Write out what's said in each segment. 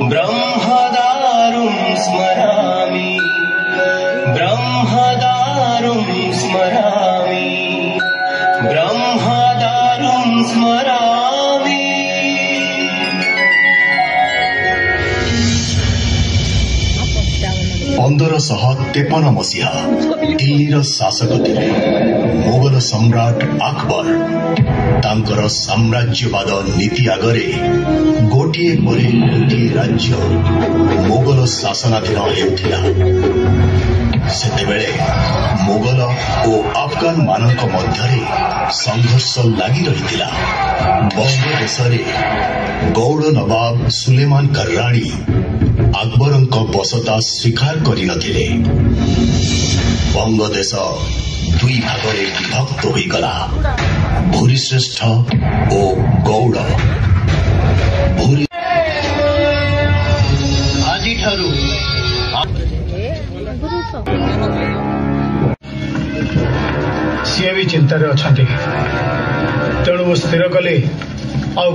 ब्रह्मदारुं स्मरामि ब्रह्मदारुं स्मरामि ब्रह्मदारुं स्मरामि। 1553 मसीहा दिल्लीर शासक थिले मोगल सम्राट अकबर। तांकर साम्राज्यवाद नीति आगरे गोटिए परे गोटिए राज्य मोगल शासनाधीन हेउथिला। सेतेबेले मोगल और अफगान मानक मध्यरे संघर्ष लागि रहिथिला। बंगदेशरे गौड़ नवाब सुलेमान कर्राणी अकबरंक बसता स्वीकार करि नथिले। बंगदेश दुई भागरे विभक्त होइगला, भूरिश्रेष्ठ और गौड़। भूरी आजि ठारू सी भी चिंतार अच्छा तेणु स्थिर कले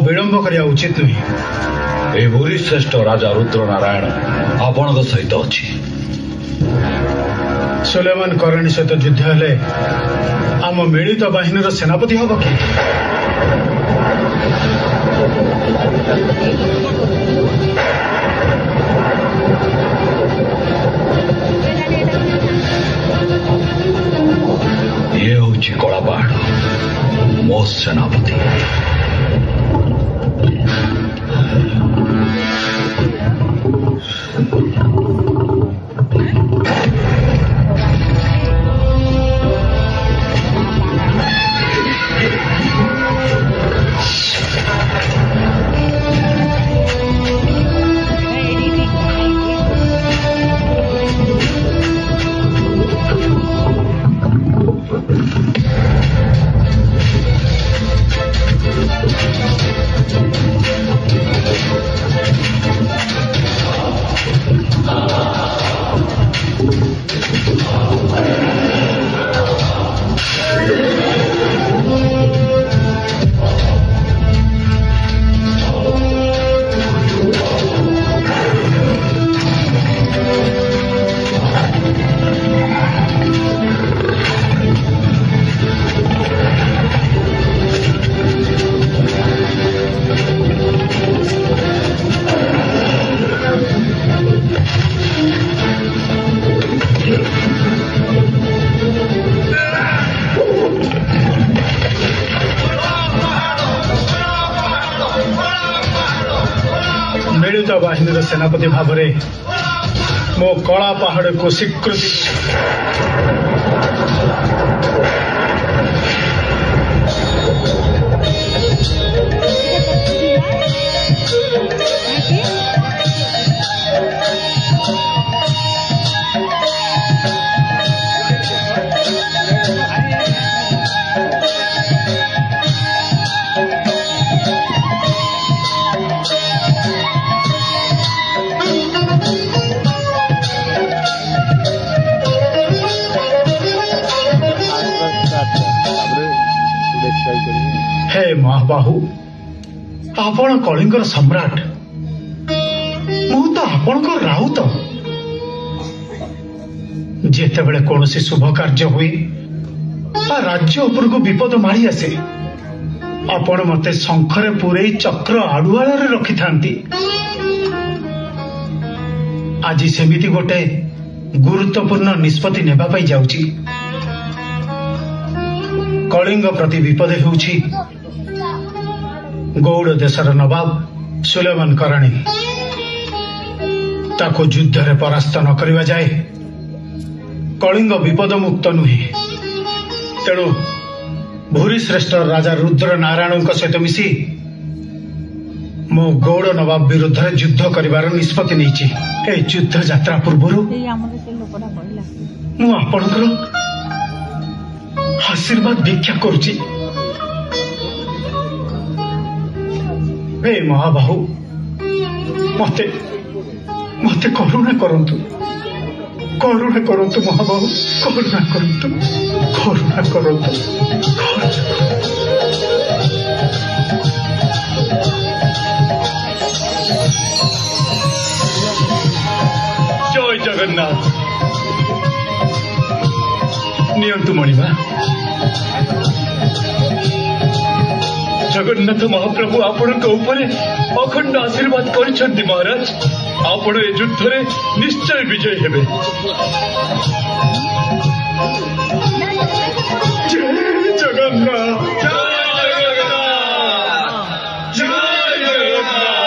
विलंब करिया उचित नुहे। ए भूरिश्रेष्ठ राजा रुद्र नारायण आपण सहित अच्छी। सुलेमान करणी सहित युद्ध हेले आम मिलित बाहिनीर सेनापति हब कि? ये हूँ कला पहाड़ मो सेनापति। मिलित बाहिनीर सेनापति भाव में मो कला पहाड़ को स्वीकृति। हे महाबाहु आपण कलिंगर सम्राट मु तो आपणकर राउत। जेतेबेले कौनसी शुभ कार्य हुए राज्य उपर को विपद मारी आसे आपण मते शंखरे पूरे चक्र आड़ुआल रखि थांती। आज सेमिति गोटे गुरुत्वपूर्ण निष्पत्ति नेबा पाई जाउची। कलिंग प्रति विपद होउची गौड़ देशर नवाब सुलेमान करणी। ताको युद्ध रे परास्त न करिवा जाए कलिंग विपद मुक्त नुहे। तेणु भूरिश्रेष्ठ राजा रुद्र नारायण सहित मिसी मो गौड़ नवाब विरुद्ध युद्ध करिवार निष्पत्ति नैछि। ए युद्ध यात्रा पूर्व मु आपणकर आशीर्वाद भिक्षा करुची। हे महाबाहु मते मते करुणा करंतु महाबाहु करुणा करंतु। जय जगन्नाथ नियंतु मणिमा जगन्नाथ महाप्रभु आपण अखंड आशीर्वाद कर महाराज आपण ए युद्ध रे निश्चय विजय हेबे जय जगन्नाथ जय जगन्नाथ जय जगन्नाथ।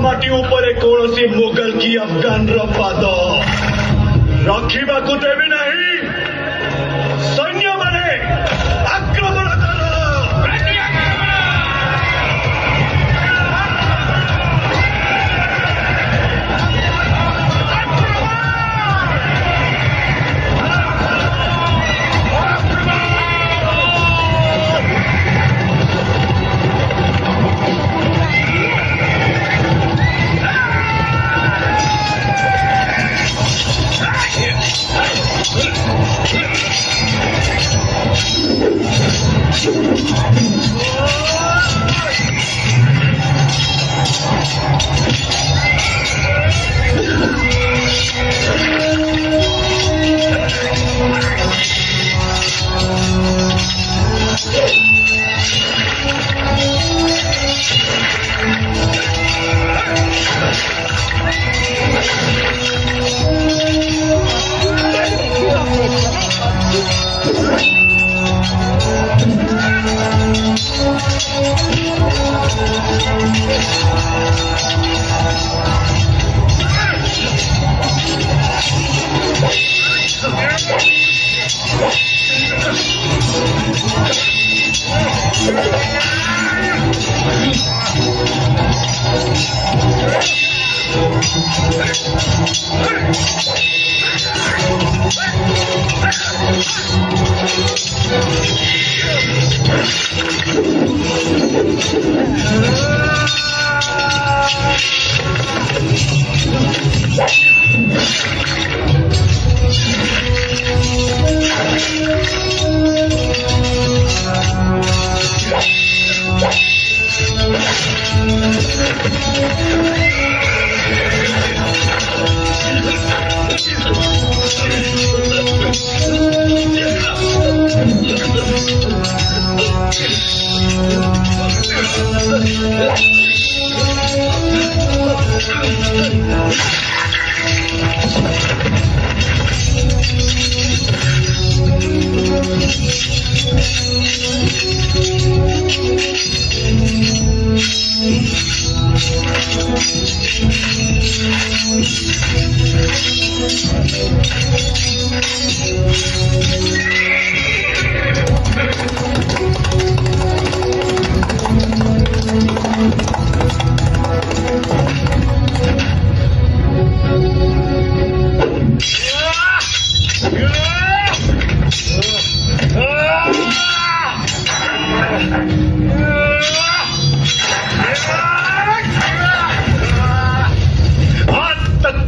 माटी उपरे कौनसी मुगल की अफगान पाद रखा देवी नहीं सैन्य माने आक्रमण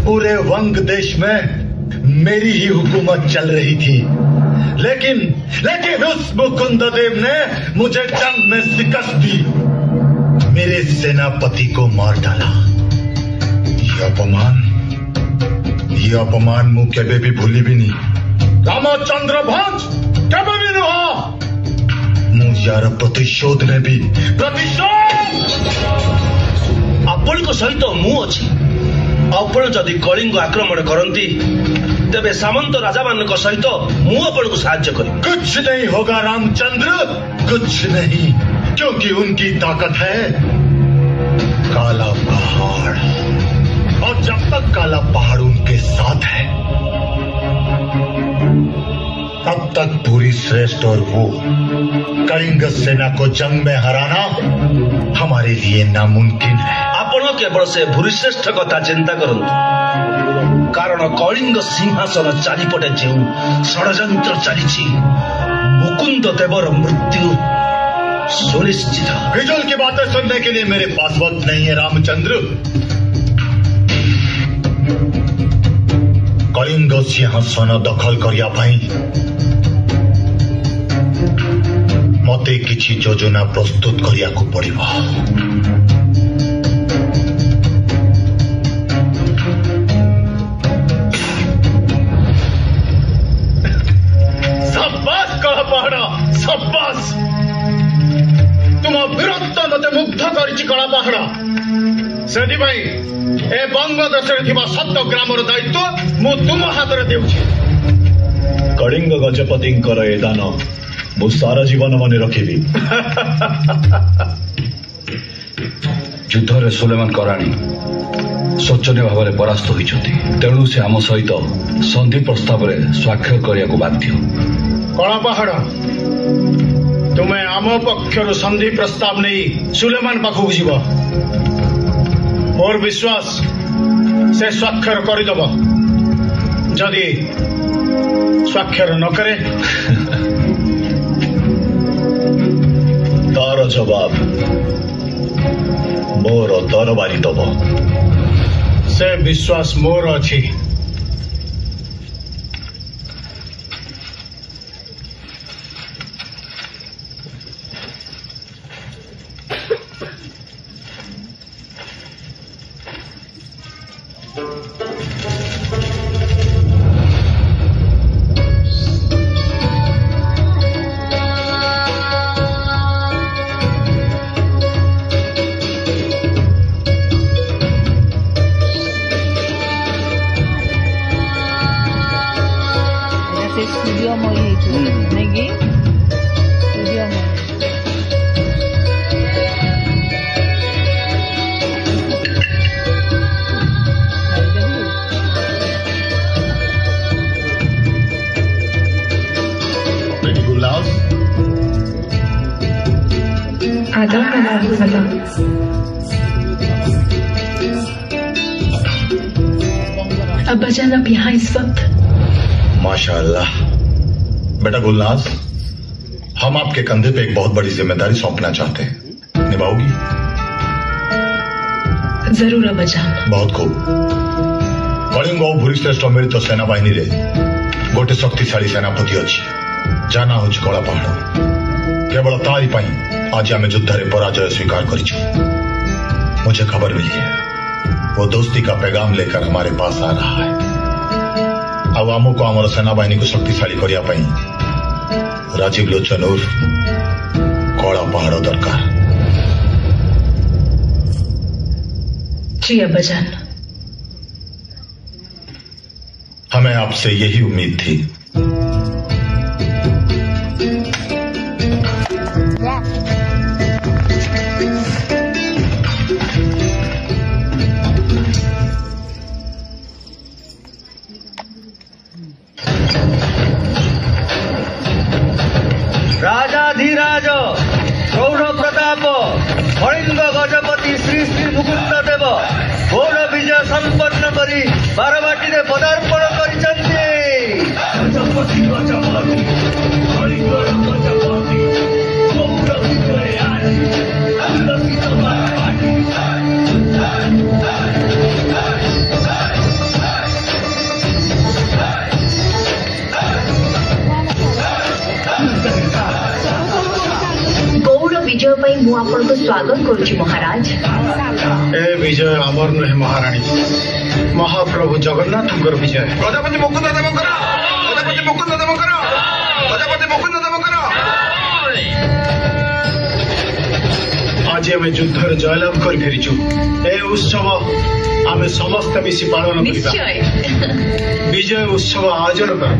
पूरे वंग देश में मेरी ही हुकूमत चल रही थी, लेकिन उस मुकुंददेव ने मुझे जंग में शिकस्त दी, मेरे सेनापति को मार डाला। ये अपमान मुझ केबे भी भूली भी नहीं। रामचंद्र भंज केबे भी नुह मुझ यार प्रतिशोध ने भी आपण को सहित मु अच्छी आपण जदि कलिंग आक्रमण करती तेबे सामंत राजा मान सहित मु आपण को साहाय्य करी। कुछ नहीं होगा रामचंद्र, कुछ नहीं, क्योंकि उनकी ताकत है काला पहाड़। काला पहाड़ उनके साथ है, तब तक भूरी श्रेष्ठ और वो कलिंग सेना को जंग में हराना हमारे लिए नामुमकिन है। ଆପଣ କେବଳ ସେ ଭୂରିଶ୍ରେଷ୍ଠ କଥା ଚିନ୍ତା କରନ୍ତୁ, କାରଣ କଳିଙ୍ଗ ସିଂହାସନ ଚାରିପଟେ ଯେଉଁ ଷଡ଼ଯନ୍ତ୍ର ଚାଲିଛି, ମୁକୁନ୍ଦ ଦେବର ମୃତ୍ୟୁ सुनिश्चित। फिजूल की बातें सुनने के लिए मेरे पास वक्त नहीं है रामचंद्र। कलिंग सिंहासन दखल करिया पाई मते किछि योजना प्रस्तुत करिया को पड़िबो। शाबाश कला पहाड़, शाबाश। तुम वीरत्व मते मुग्ध करिछि कला पहाड़। सेथिपाई ए बंग देशरे थिबा सत्य ग्रामर दायित्व मु तुम हातरे देउछि। कलिंग गजपतिंकर ए दान मु सारा जीवन मन रखिबी। युद्धरे सुलेमान कराणी शोचनीय भाव में परास्त होइछथि, तेणु से आम सहित संधि प्रस्ताव में स्वाक्षर करिया को बाध्य। कला पहाड़, तुम्हें आम पक्षर संधि प्रस्ताव नहीं सुलेमान पाखक जीव। मोर विश्वास से स्वाक्षर करदब। जदि स्वाक्षर न करे तार जवाब मोर दरबारी दब। से विश्वास मोर अछि। अब्बाजान आप यहाँ इस वक्त? माशाअल्लाह। बेटा गुलनाज, हम आपके कंधे पे एक बहुत बड़ी जिम्मेदारी सौंपना चाहते हैं, निभाओगी? जरूर अब्बाजान। बहुत खूब। कलिंग और भूरिश्रेष्ठ मिलित सेना बाहिनी रे गोटे शक्तिशाली सेनापति अच्छी, जाना हूँ कला पहाड़। केवल तारी पाई आज आम युद्ध पराजय स्वीकार कर। मुझे खबर मिली है वो दोस्ती का पैगाम लेकर हमारे पास आ रहा है। अब आमको आम सेना बाहिनी को शक्तिशाली करने राजीव लोचन उर्फ कला पहाड़ दरकार। जी अब्बाजान। हमें आपसे यही उम्मीद थी। राजाधिराज प्रौढ़ प्रताप कलिंग गजपति श्री श्री मुकुंद देव घोर विजय संपन्न करी बारवाटी में पदार्पण करिसंती। विजय पाई मु आपन को स्वागत करुछि महाराज। ए विजय अमर नुहे महाराणी, महाप्रभु जगन्नाथंकर विजय। गजपति मुकुंद देवकर, गजपति मुकुंद देवकर, गजपति मुकुंद देवकर। आज आम युद्ध जयलाभ कर फेरीचु। ए उत्सव आम समस्त मिसी पालन करिबा। विजय उत्सव आयोजन कर।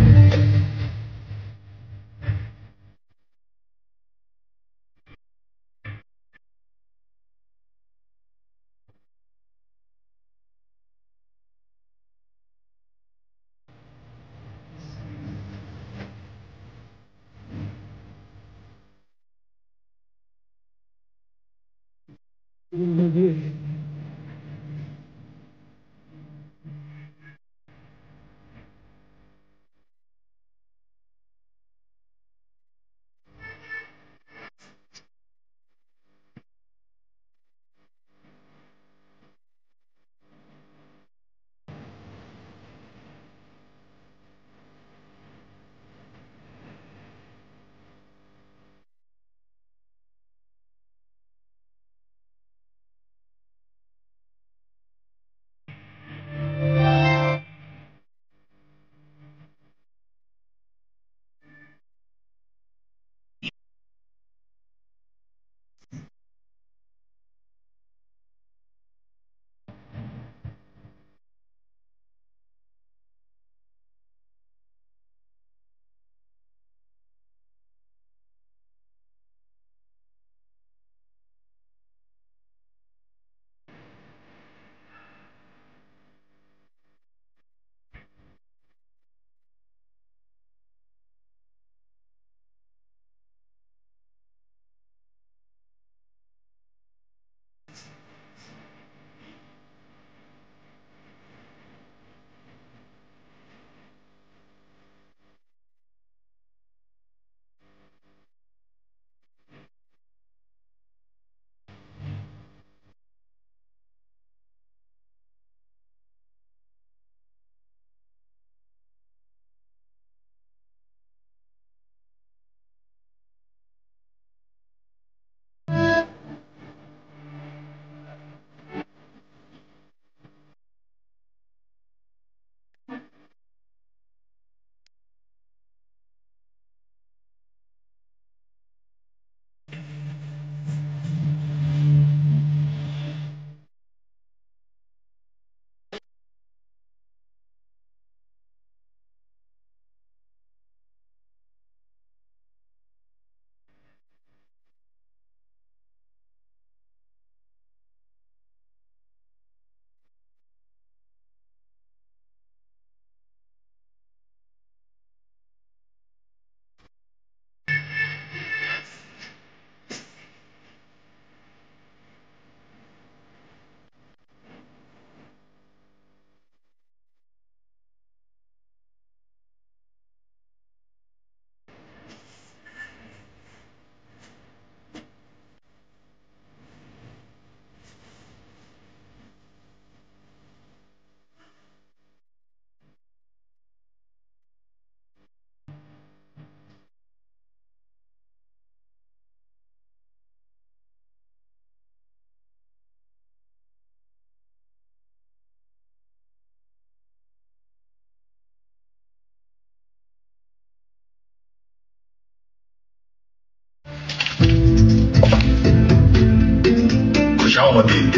खुशामदीद।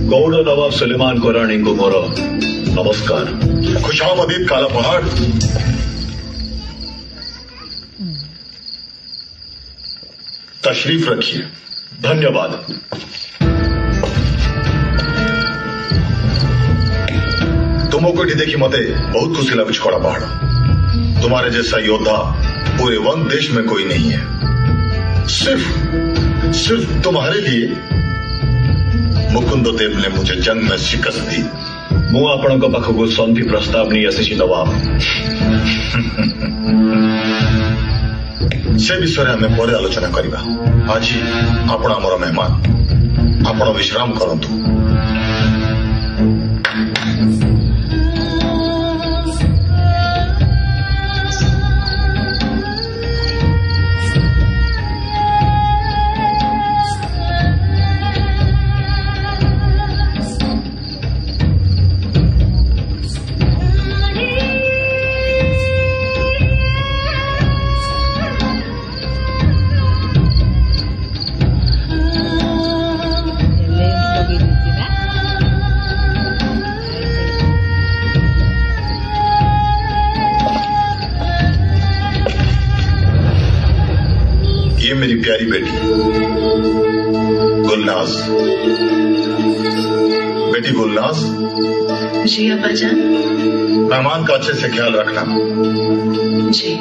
गौड़ नवाब सुलेमान कोरानी को मोर नमस्कार। खुशामदीद काला पहाड़। तशरीफ रखिए। धन्यवाद। तुमको देखी मते बहुत खुशी लगुच कड़ा पहाड़। तुम्हारे जैसा योद्धा पूरे वन देश में कोई नहीं है। सिर्फ तुम्हारे लिए मुकुंद देव ने मुझे जंग में शिकस्त दी। मु आपण पाखक संधि प्रस्ताव नहीं आसी नवाब। से विषय आम पर आलोचना करवा। आज आपण आमर मेहमान। आपण विश्राम करंतु। मेरी प्यारी बेटी गुलनाज। बेटी गुलनाज। जी अब्बाजान। मेहमान का अच्छे से ख्याल रखना। जी।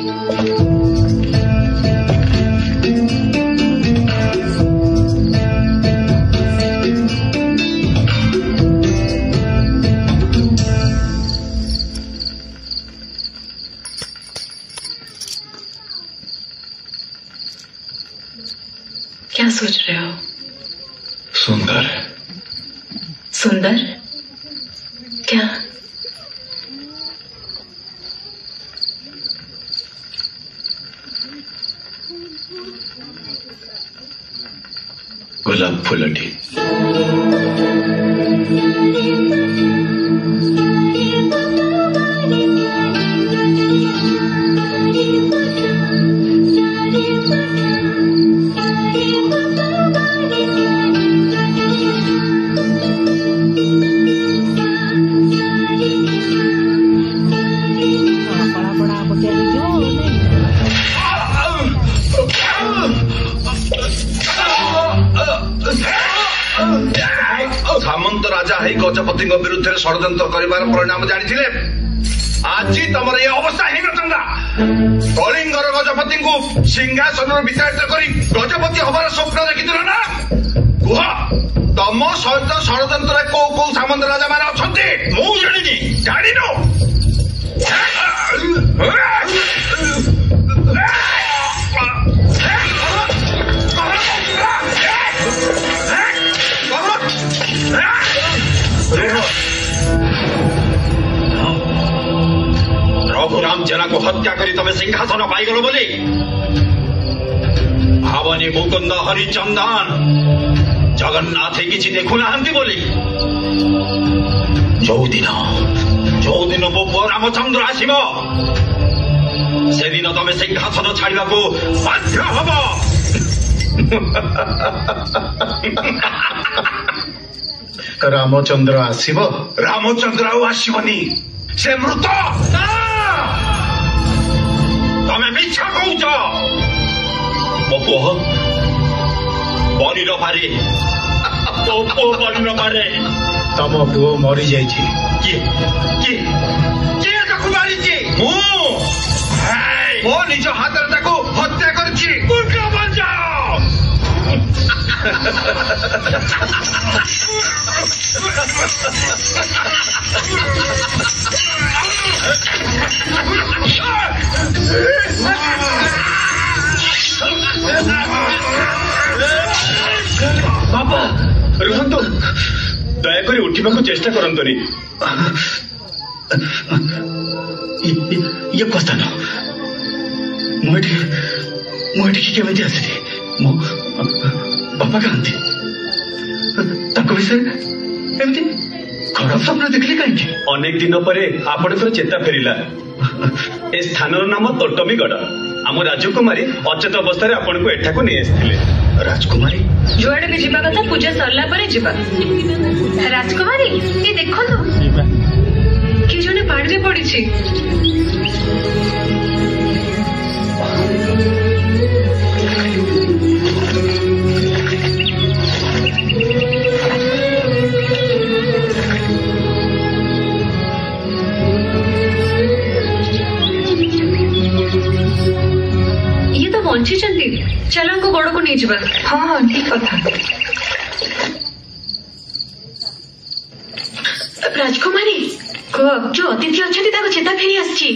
सुंदर क्या गोलाप फूलटी सामंत राजा है गजपति विरुद्ध षड्यंत्र कर परिणाम जानी आज तुम ये अवस्था ही नथा कलिंगर गजपति को सिंहासन विस्तारित कर गजपति हमार स्वप्न देखी ना कुह तुम सहित षड्यंत्र कौ कौ सामंत राजा मान अच्छा मु जानी जान रघुराम जना को हत्या करी तमे सिंहासन पाईगल बोली भावनी मुकुंद हरिचंदन जगन्नाथ किसी देखु ना बोली जो दिन मो पुओ रामचंद्र आसब से दिन तमे सिंहासन छाड़ा को बाध्य हब रामचंद्र आसब रामचंद्र आसबनी से मृत तमे मिछा कौच मो पुओ बनी न पारे तो पुओ बनी न पारे तम पुओ मरी जाई मो निज हाथ हत्या कर बाबा रुहतु दयाकोरी उठा चेष्टा करंतुनी ये कथा न मुझे केमी आसली मो बापा कहती विषय एमती खराब स्वप्न देखली कहीं अनेक दिन पर आपणकर चेता फेरला ए स्थान नाम तोटमीगढ़ आम राजकुमारी अचेत अवस्था आपन को एठा को नहीं आसते राजकुमारी जुआड़े भी जीवा कथा पूजा सरला परे जीवा राजकुमारी ये देखो तो कि जने पाड़े पड़ी छी बंची चलो को गोड़ को नहीं जावा हाँ हाँ ठीक कथा राजकुमारी जो अतिथि अच्छा चेता फेरी आसी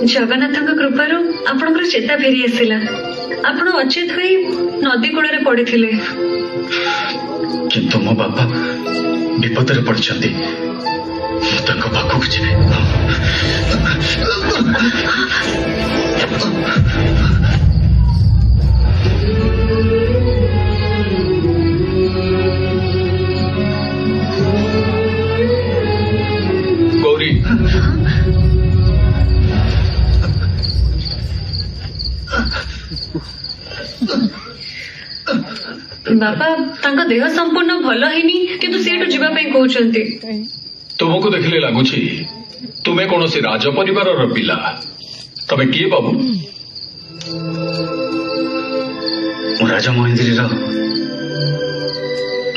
जगन्नाथ कृपार आपणकर चेता फेरी आसला आपण अचेत हो नदी कूल पड़े किंतु मो बापा विपद पड़ते पाखक जी गौरी बापा तांका देह संपूर्ण भल हैनी किंतु सेठू जीवा पई कहउचंती तुमको देखले लागुछि तुमे कौन से राज परिवार पिला तमे किए बाबू राजा महेंद्र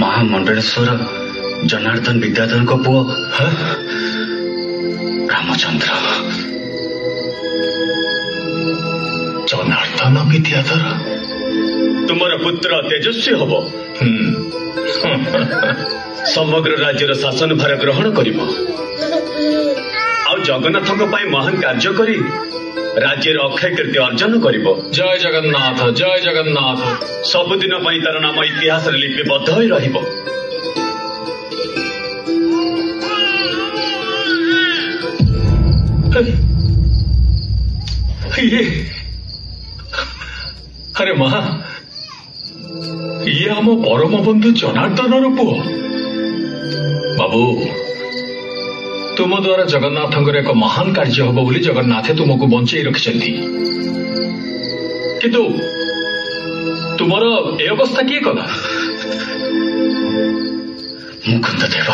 महामंडलेश्वर जनार्दन विद्याधर को पुओ रामचंद्र जनार्दन विद्याधर तुमर पुत्र तेजस्वी हब समग्र राज्यर शासन भार ग्रहण करिब आ जगन्नाथक महान कार्य करी राज्यर अक्षय कीर्ति अर्जन करिब। जय जगन्नाथ जय जगन्नाथ। सबुदिन तार नाम इतिहास लिपिबद्ध होई रहिब। अरे माँ, ये आम परम बंधु जनार्दन पुओ। बाबू, तुम द्वारा जगन्नाथ एक महान कार्य हम बोली जगन्नाथ तुमको बंचाई रखिछंती, किंतु तुमर ए अवस्था किए कला? मुकुंद देव,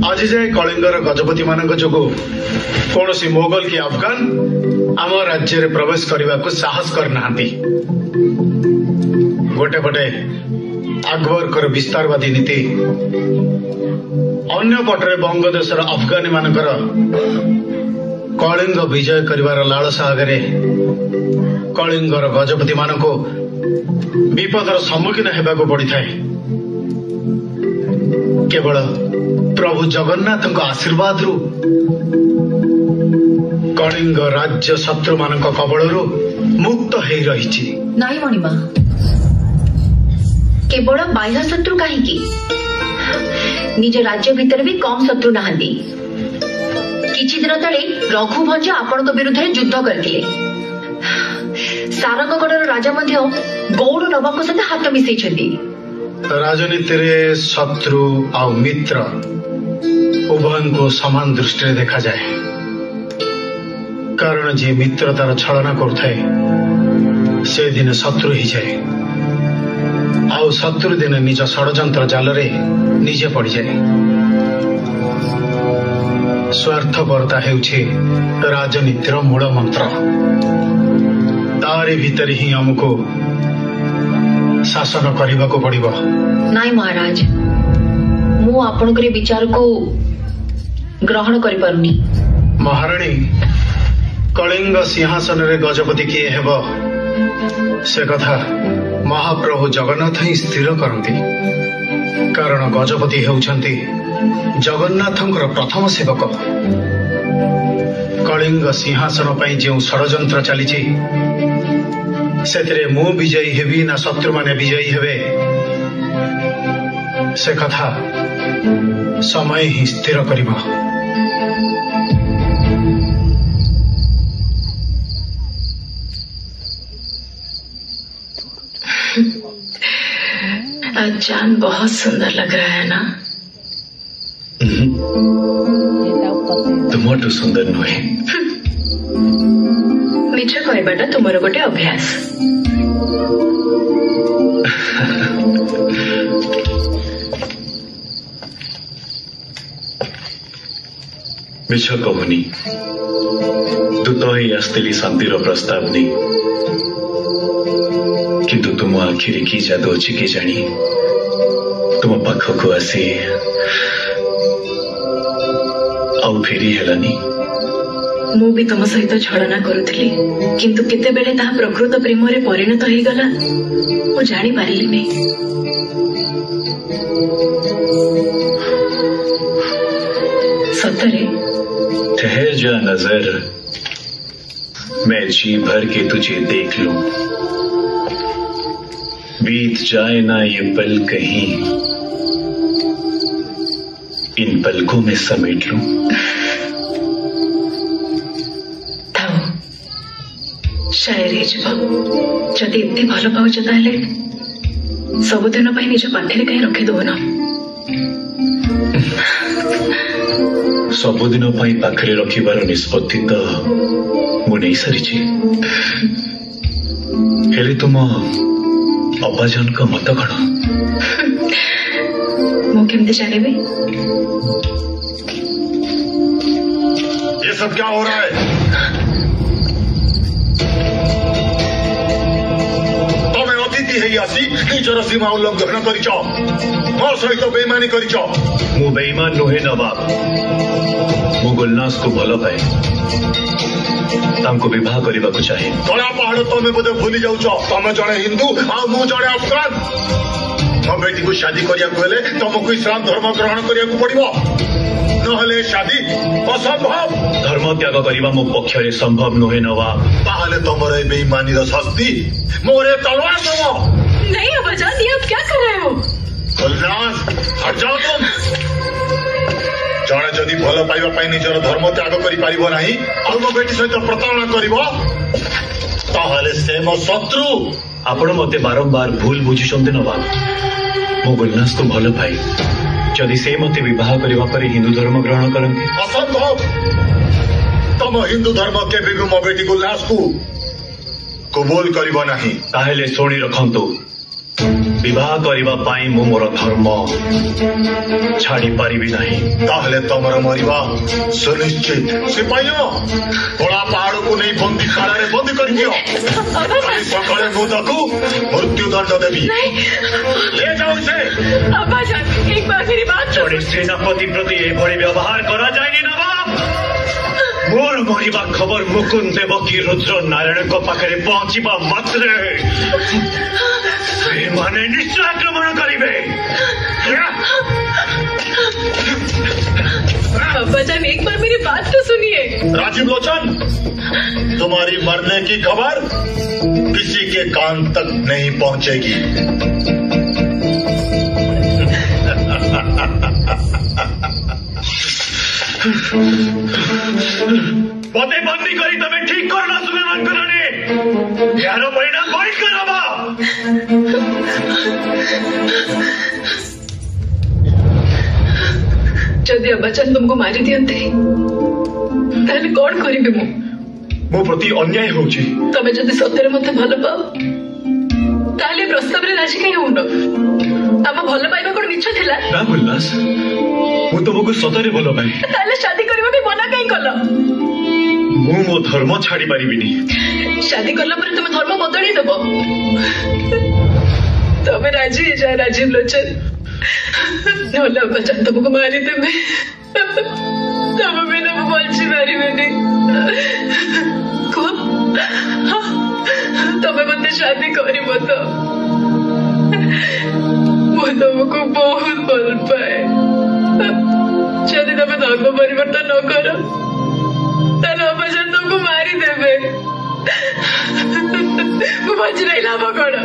आज जाए कलिंगर गजपति मान जो कौन सी मोगल की अफगान आम राज्य में प्रवेश करने को साहस करना। गोटे पटे अकबर विस्तारवादी नीति, अन्य पटरे बंगदेशर अफगानी मानकर कलिंग विजय करिवार लालसा आगे कलिंगर गजपति मान को विपदर सम्मुखीन होगा पड़ी था। केवल प्रभु जगन्नाथ आशीर्वाद रु कलिंग राज्य शत्रु मान कबल मुक्त हो रही। नाई मणिमा, केवल बाह्य शत्रु कहीं निज राज्य भीतर भी कम शत्रु नहांती। किछि दिन तले रघुभंज आपण विरुद्ध युद्ध करथिले। सारंगगढ़ राजा मध्य गौड़ नवाब सहित हाथ मिसैछंती। राजनीति रे शत्रु आ मित्र उभय को समान दृष्टि देखा जाए, कारण जे मित्रतार छलना करुए से दिन शत्रु ही जाए, आउ शत्रु दिन निज षड्यंत्र जाल रे निजे पड़ जाए। स्वार्थपरता हेउछि राजनीतिर मूल मंत्र। तारी भीतर ही हमको शासन करने को पड़िबो। नाई महाराज, मु आपन करे विचार को ग्रहण करि पारुनी। महाराणी, कलिंग सिंहासन रे गजपति किए हेबो से कथा महाप्रभु जगन्नाथ ही स्थिर करती, कारण गजपति हेउछंती जगन्नाथंकर प्रथम सेवक। कलिंग सिंहासन पई जो षड्यंत्र चलीछि सेतिरे मु विजयी हेबी ना शत्रु माने विजयी हेबे से कथा समय ही स्थिर करिबो। आज चांद बहुत सुंदर लग रहा है ना? तुमठू सुंदर नुहे। मिछ कहबाटा तुमर गोटे अभ्यास। मिछ कहूनी, तू तो ही आसली शांतिर प्रस्ताव नहीं, किंतु तुम आखिरी की जादू अच्छी के जानी तुम पाखक आसी आउ फेरी हेलानी। मु भी तुम सहित छलना करुथली, किंतु केते बेले ताहा प्रकृत प्रेम रे परिणत हो गला मु जानी पारिली नहीं। सतरे ठहर जा नजर, मैं जी भर के तुझे देख लूं। बीत जाए ना ये पल कहीं, इन पलकों में समेट लूं। शायर जदि एते भल पाउछ ताले सबुदिन ପାଇଁ निज पाखरे कहीं रखी दो ना। सबुदिन ପାଇଁ पाखरे रखिबार निष्पत्ति तो मु नहीं सारिछि, हेले तुम अब्बाजान का मत कण? मु केमते जानिबी? ये सब क्या हो रहा है? तमें अतिथि है आसी निजर सीमा उल्लंघन करिछ, मो सहित बेईमानी करिछ। मु बेईमान नुहे नवाब, मु गुलनास को भल पाए, तांको विवाह करने को चाहे। कला पहाड़ तमें बोधे भूली जाऊच तमें जड़े हिंदू आ मु जड़े अफगान। मो बेटी को शादी करिया तुमको इस्लाम धर्म ग्रहण करिया पड़ो नहले शादी असंभव। धर्म त्याग करने मो पक्ष संभव नुहे नवाब। ताहले तुमर ए बेईमानी शास्ति मोरे तलवार दब। नहीं अब्बाजान ये आप क्या कर रहे हो? कल्याण हट जाओ तुम। जड़े जदि भल पाइबा निजर धर्म त्याग करि परिबो नाही आ मो बेटी सहित प्रतारणा करिवो ताहले से मो शत्रु। आपण मते बारंबार भूल बुझुचंते नवाब। मो गुलनास को भल पाई जदि से मते विवाह करबा पर हिंदू धर्म ग्रहण करंती असंभव। तम हिंदू धर्म केबे भी मो बेटी गुलनास को कबूल करिबो नाही। ताहले सोनी रखंतु विवाह करबा पाई मु मोर धर्म छाड़ी पारिबी नाही। ताहले तमर मरिबा सुनिश्चित। सिपाहियों कला पहाड़ को नहीं बंदी खाड़ा रे बंदी कर दियो। सकाळे मु ताकू मृत्यु दंड देवी। ले जाओ इसे। अब्बाजान एक बार मेरी बात सुनो। जोड़े सेनापति प्रति एभଳି व्यवहार करा जायनी नवाब। मोर मरिबा खबर मुकुंद देवकी रुद्र नारायण को पाखरे पहुंचीबा मात्रे माने निश्चय आक्रमण करिबे। अब्बाजान एक बार मेरी बात तो सुनिए। राजीव लोचन तुम्हारी मरने की खबर किसी के कान तक नहीं पहुंचेगी। पते बंदी करी तमे ठीक करना सुलेमान करने यार परिणाम बड़ी करबा। जदि अब्बाजान तुमको मारी दियंते ताहले कौन करिबे? मो प्रति अन्याय होची। तमे जदि सत्य मते भल पाओ ताहले प्रस्ताव रे राजी कहीं होनो। आम भल पाइबा कोन मिछ थिला? ना गुलनास मु तुमको सतरे भल पाए। ताहले शादी करबा भी मना कहीं कलो? मु मो धर्म छाड़ी पारिबिनी। शादी करला पर तुम धर्म बदली देबो? तमे राजी जा राजीव लोचन नहले अब्बाजान तुमको मारी देबे। तम बिना मु बंची पारिबेनी। तमे मते शादी करिबो तो? मु तुमको बहुत भल पाए। जदि तमे धर्म परिवर्तन न करो ताहले अब्बाजान तुमको मारी देबे। मु बंची नहीं लाभ कौन?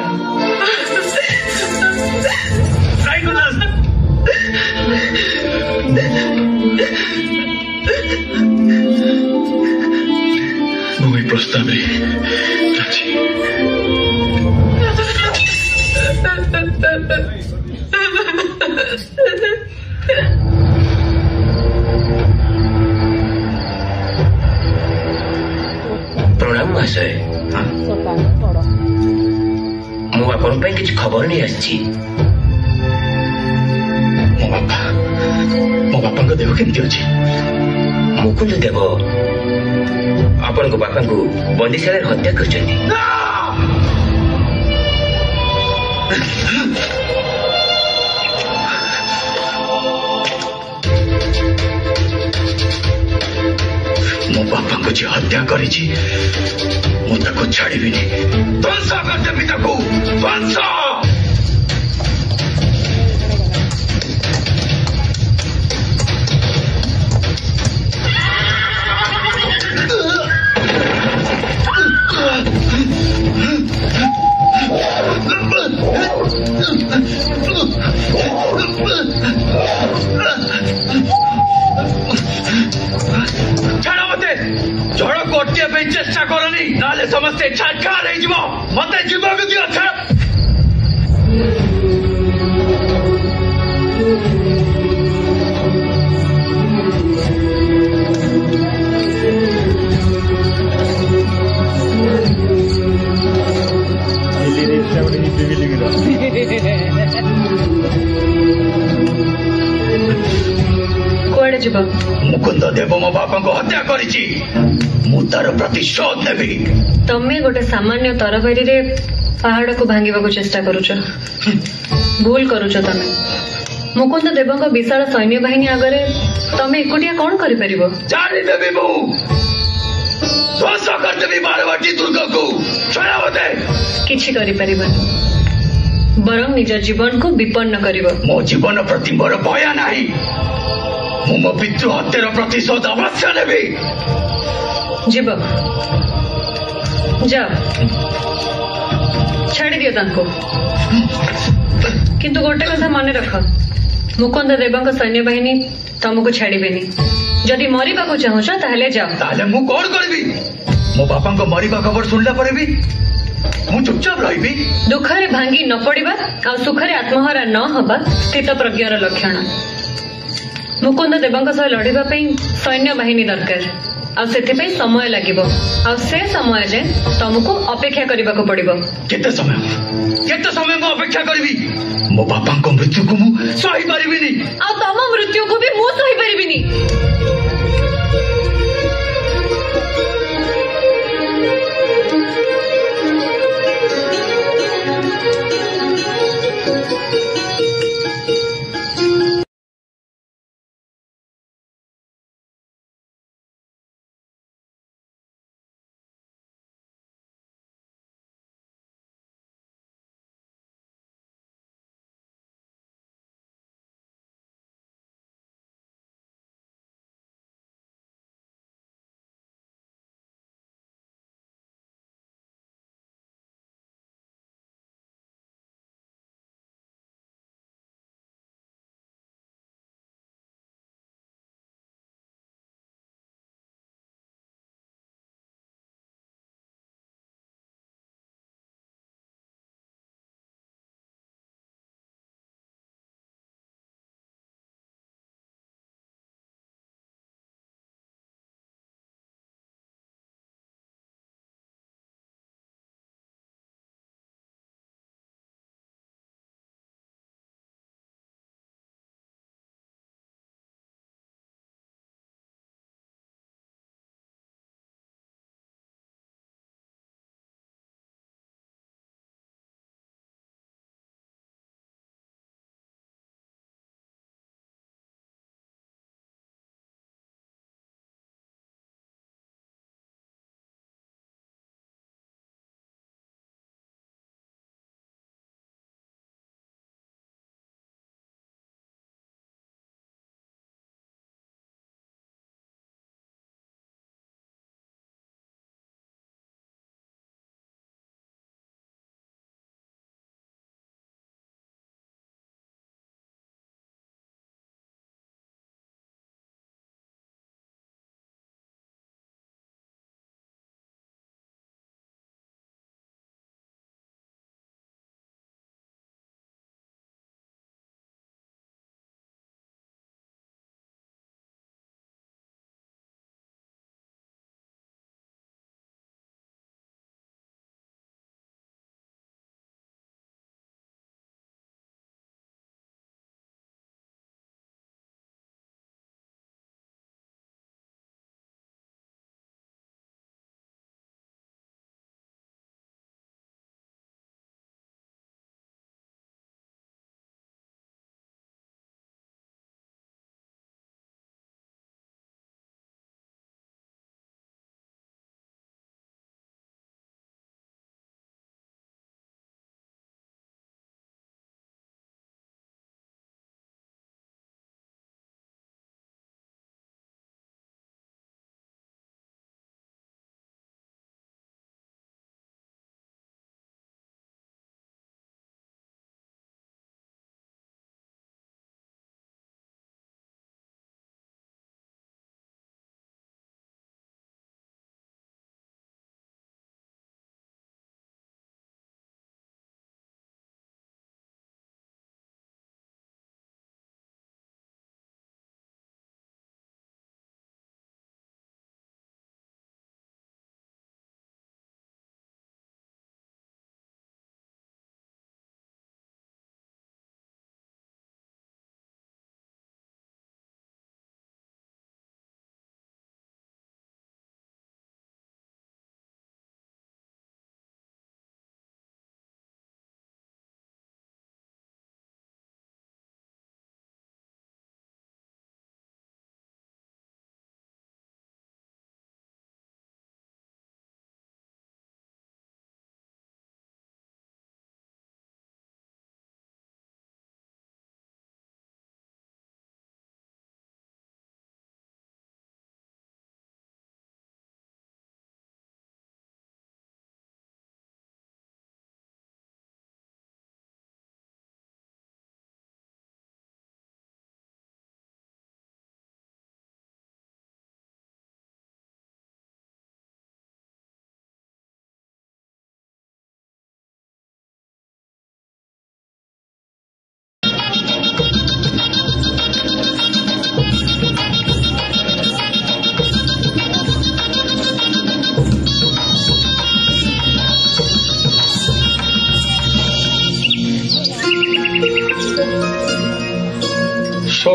मुझे प्रस्ताव रे राजी। प्रणाम महाशय। मु आपण किसी खबर नहीं आसी। मो बापा देह केमती अच्छी? मुकुंद देव आपण बापा को बंदीशाला हत्या कर। मो बापा को जी हत्या करी छाड़ी ध्वंस करदेवी। ध्वंस छाड़ मते झड़ को अटके चेष्टा करनी ना समस्ते छाड़कार मते जीवन दियो। कुआड़े जीव? मुकुंद देव मो बापा को हत्या करिछि। मु तार प्रतिशोध नेबी। तमे गोटे सामान्य तरबारी रे पहाड़ को भांगिबा को चेष्टा करूछ। भूल करूछ तमे। मुकुंद देवଙ୍କ विशाल सैन्य बाहिनी आगरे तमे एकुटिया कौन करि परिबो? जानि देबी मु ध्वंस करदेवी बारवाटी दुर्ग को छड़ा होते किछि करि परिबन बरं निज जीवन को विपन्न करिवो मो जीवन प्रति मोर भय नाही मु मो पितृ हत्यार प्रतिशोध अवश्य नेबी जीव जा छाड़ी दियो तांको किंतु गोटे कथा मन रख मुकुंद देवଙ୍କ सैन्य बाहिनी तुमको छाड़बेनी जदि मरिबा को चाहूछ ताहले जाओ ताहले मु कोन करबी मो बापा को मरिबा खबर सुनला परे भी मु चुपचाप रहिबी दुखरे भांगी न पड़िबा आ सुखरे आत्महरा न हबा स्थित प्रज्ञार लक्षण मुकुंद देवଙ୍କ सह लड़िबा पई सैन्य बाहिनी दरकार आ सेथिपई समय लागिबो आ से समय जे तुमको अपेक्षा करबा को पड़िबो केते समय मु अपेक्षा करबी मो बापा को मृत्यु को मु सही परिबिनी आ तम मृत्यु को भी मु सही परिबिनी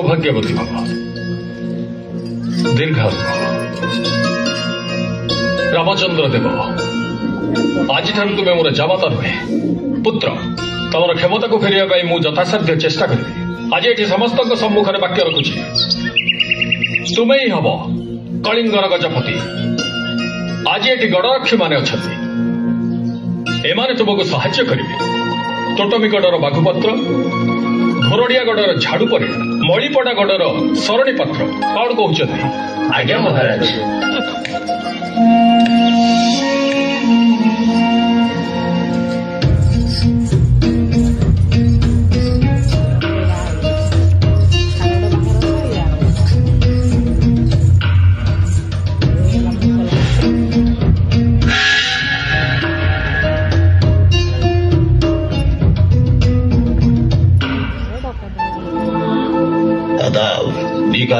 सौभाग्यवती भव दीर्घायु रामचंद्र देव आज तुम्हें मोर जामाता नुहे पुत्र तमर क्षमता को फेरिया मु यथासाध्य चेष्टा करी आज ये समस्त सम्मुखें वाक्य रखुची तुम्हें ही हम कलिंगर गजपति आज ये गड़रक्षी माने अच्छा एमाने तुमको साहाय्य करेंगे तोटमीगढ़ बाघुपत्र घोरड़िया गढ़र झाड़ू परी मणिपड़ा गढ़र सरणी पत्र कौन कहते आज्ञा महाराज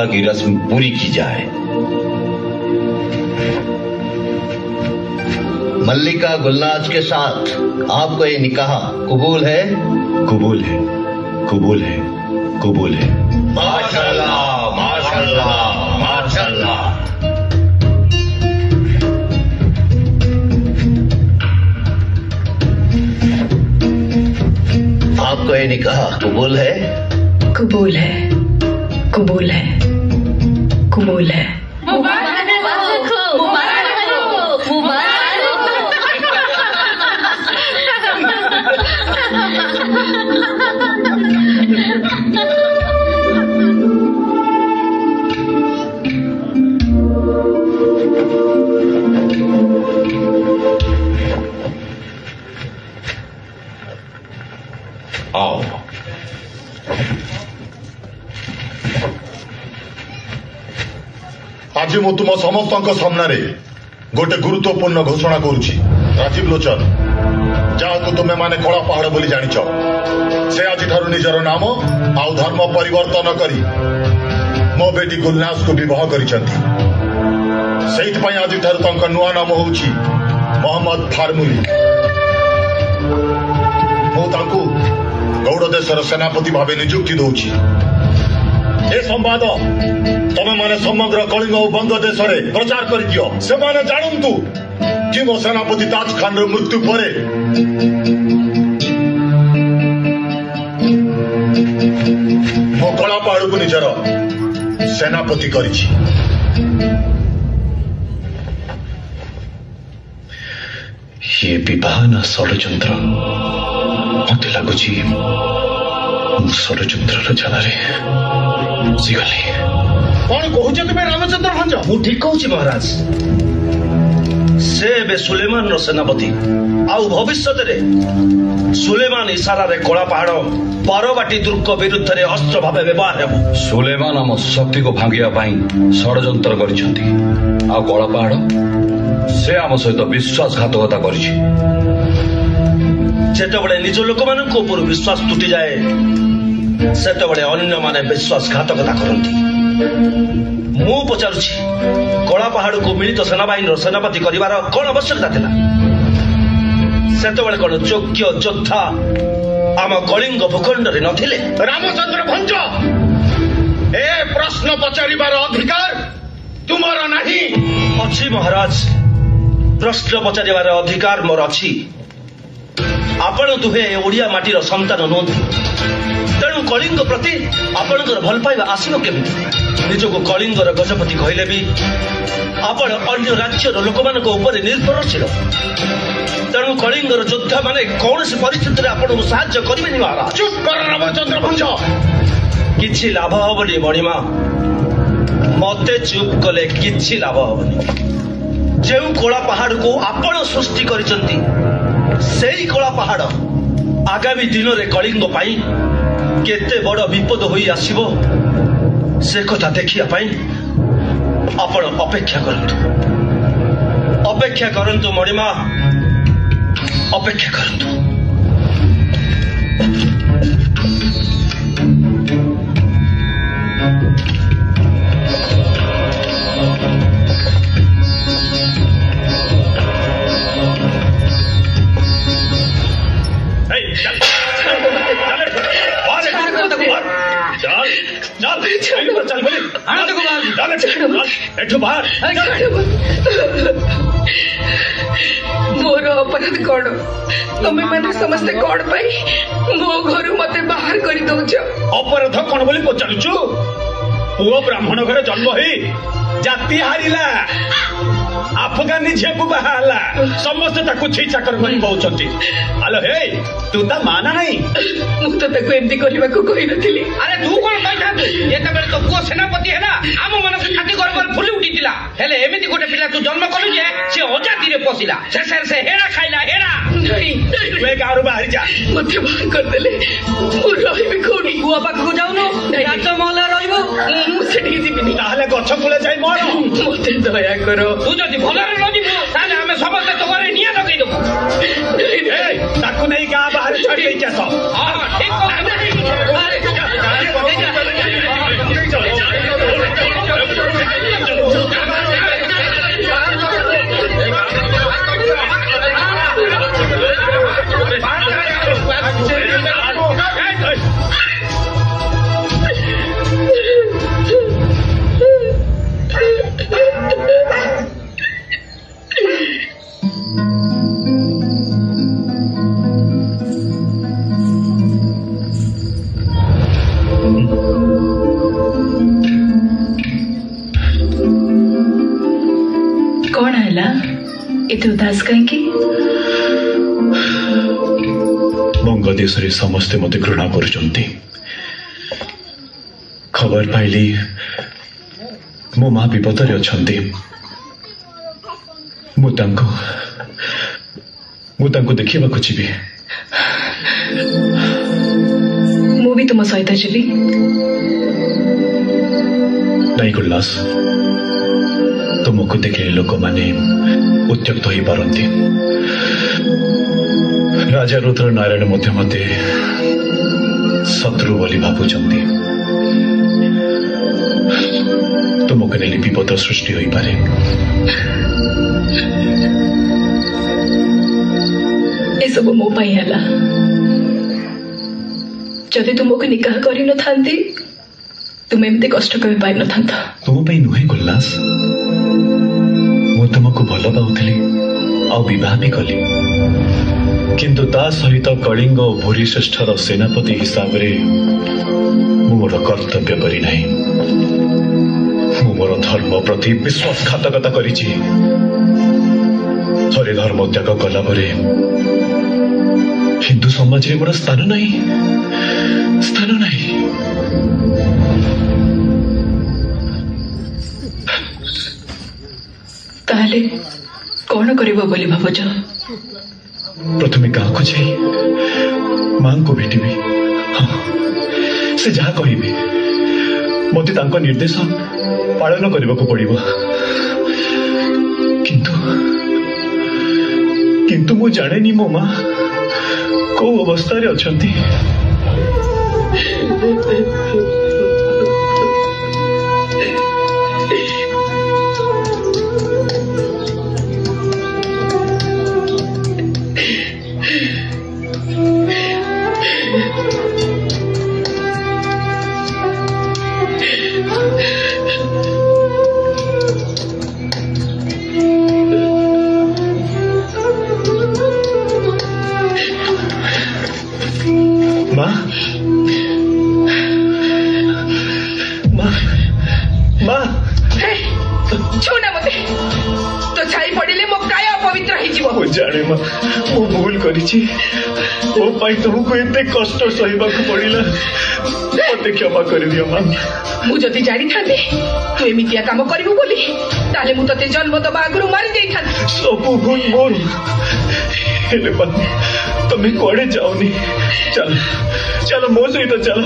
की रस्म पूरी की जाए। मल्लिका गुलनाज के साथ आपको ये निकाह कबूल है? कबूल है, कबूल है, कबूल है। माशाल्लाह, माशाल्लाह, माशाल्लाह। आपको ये निकाह कबूल है? कबूल है, कबूल है, कबूल है। मुबारक हो, मुबारक हो, मुबारक आओ आज मु तुम समस्त सामने गोटे गुरुत्वपूर्ण घोषणा करुछि। राजीव लोचन जहाँ तुम्हें माने कला पहाड़ बोली जानिछ से आज निजर नाम आउ धर्म परिवर्तन करी मो बेटी गुलनाज को विवाह करिसंती। आज नुआ नाम होउछि मोहम्मद फार्मुली। मु तांकु गौड़ देशर सेनापति भावे नियुक्ति दौछि। ए संवाद तमे माने समग्र कलिंग और बंग देश में प्रचार कर दियो। से माने जानंतु कि मो सेनापति ताज खान रो मृत्यु परे मो कला पहाड़ को निजर सेनापति करिछि। ये विवाह ना षड्यंत्र मत लगुची षड्यंत्र जालारे बुझीगली। कौन कहूछ तुम्हें रामचंद्र भंज? मु ठीक कहूँ महाराज से बे सुलेमान रो सेनापति आउ भविष्य सुलेमान इशारा रे कला पहाड़ बारवाटी दुर्ग विरुद्ध रे अस्त्र भावे व्यवहार हेबो। सुलेमान आम शक्ति को भांगिया पाई षड्यंत्र करिसंती आ कला पहाड़ से आम सहित विश्वासघातकता करिछि। जेतेबेले निज लोक मानक ऊपर विश्वास टूटी जाए सेतेबेले अन्य माने विश्वासघातकता करंती। मु पचारुछि कला पहाड़ को मिलित सेनाबाहिनी सेनापति करिवार कौन आवश्यकता थिला? सेतेबेले कौन योग्य योद्धा आम कलिंग भूखंड रे नथिले? रामचंद्र भंज ए प्रश्न पचारिबार अधिकार तुमर नहीं? अछि महाराज, प्रश्न पचारिबार अधिकार मोर अछि। आपण दुहे ओडिया माटीर संतान नुहति तेणु कलिंग प्रति आपणकर भल पाइबा आसिब केमिति? निजको कलिंगर गजपति कहले भी आपण अन्य राज्यर लोकमानक ऊपर निर्भरशील। तेणु कलिंगर योद्धा माने कौनसी परिस्थिति आपको साहाय्य करेंगे महाराज। चुप कर रामचंद्र भंज। किछि लाभ हबनी मणिमा, मते चुप कले किछि लाभ हबनी। जो कला पहाड़ को आपण सृष्टि करिसंती सेई कला पहाड़ आगामी दिन रे कलिंग पाई केते बड़ विपद होई आसीबो से कथा देखिया पाई आपण अपेक्षा करंतु मणिमा, अपेक्षा करंतु। मोर अपराध कौन तुम्हें मैंने समस्ते कौन पाई मो घर मत बाहर कर दौच अपराध कौन बोली पचारुचु पुओ ब्राह्मण घर जन्म हो जाति हारिला अफगानी झील को बाहला समस्ते छी चाकर कहते हेलो हे तू ता माना नहीं मुझे एमती करने को कही नथिली अरे तू कौन कही ये तो पुओ सेनापति है ना आम मनस छाती गर्व फुली उठीला हेले एमिति गोटे पिला तू जन्म कलु जे से अजाति रे पसिला से हेड़ा खाइला हेड़ा नहीं तू गाँव बाहर जा मत बाहर कर देले मु रहिबे कोनी पुओ पाख को जाउनो राज महल रहिबो मु सेठी जिबिनी ताहले गछ कूले जाई मर मते दया करो तू जदि भलरे न जिबो ताले हमें समस्त तो घरे निया लगै दबो ताकू नहीं गाँ बाहर छड़ी दे के सब हां ठीक कौन है एत उदास कहीं बंग देश समस्ते मत घृणा कर खबर पाइली मो माँ विपद अच्छा देखा जी मु भी तुम सहित जी नहीं गुल्लास तुमको देखले लोक माने उत्त्यक्त हो पारती राजा रुद्र नारायण मते शत्रु बोली भावुंट तुमको नहीं विपद सृष्टि हो पारे सब मो है जदि तुमको निकाह कर न था तुम एमती कष्ट कभी पाई न था तुम नुहे गुल्लास मु तुमको भल पाऊली आवाह भी कली किंतु ता सहित कलिंग और भूरिश्रेष्ठर सेनापति हिसाब से मोर कर्तव्य करना मोर धर्म प्रति विश्वासघातकता करी थरे धर्म त्याग कला हिंदू समाज में मोर स्थान नहीं ताले कौन करिबो बोली भावुच प्रथमे गाँव को जाई मां को भेटिबी हाँ से जहाँ कहिबे मते तांको निर्देश पालन करने को पड़िबो किंतु मु जानेनी मो मां को अवस्था रे अछंती जाने माँ मु भूल करी तुमको एते कष्ट सहवा पड़ा मत क्षमा कर दियो माँ मुझे जानी था तू एमतिया काम करू बोली ताले मु तते जन्म दबा आगु मारी दे था सब भूल मोर हेले तुम्हें कड़े जाओनी चल चलो मो सहित चलो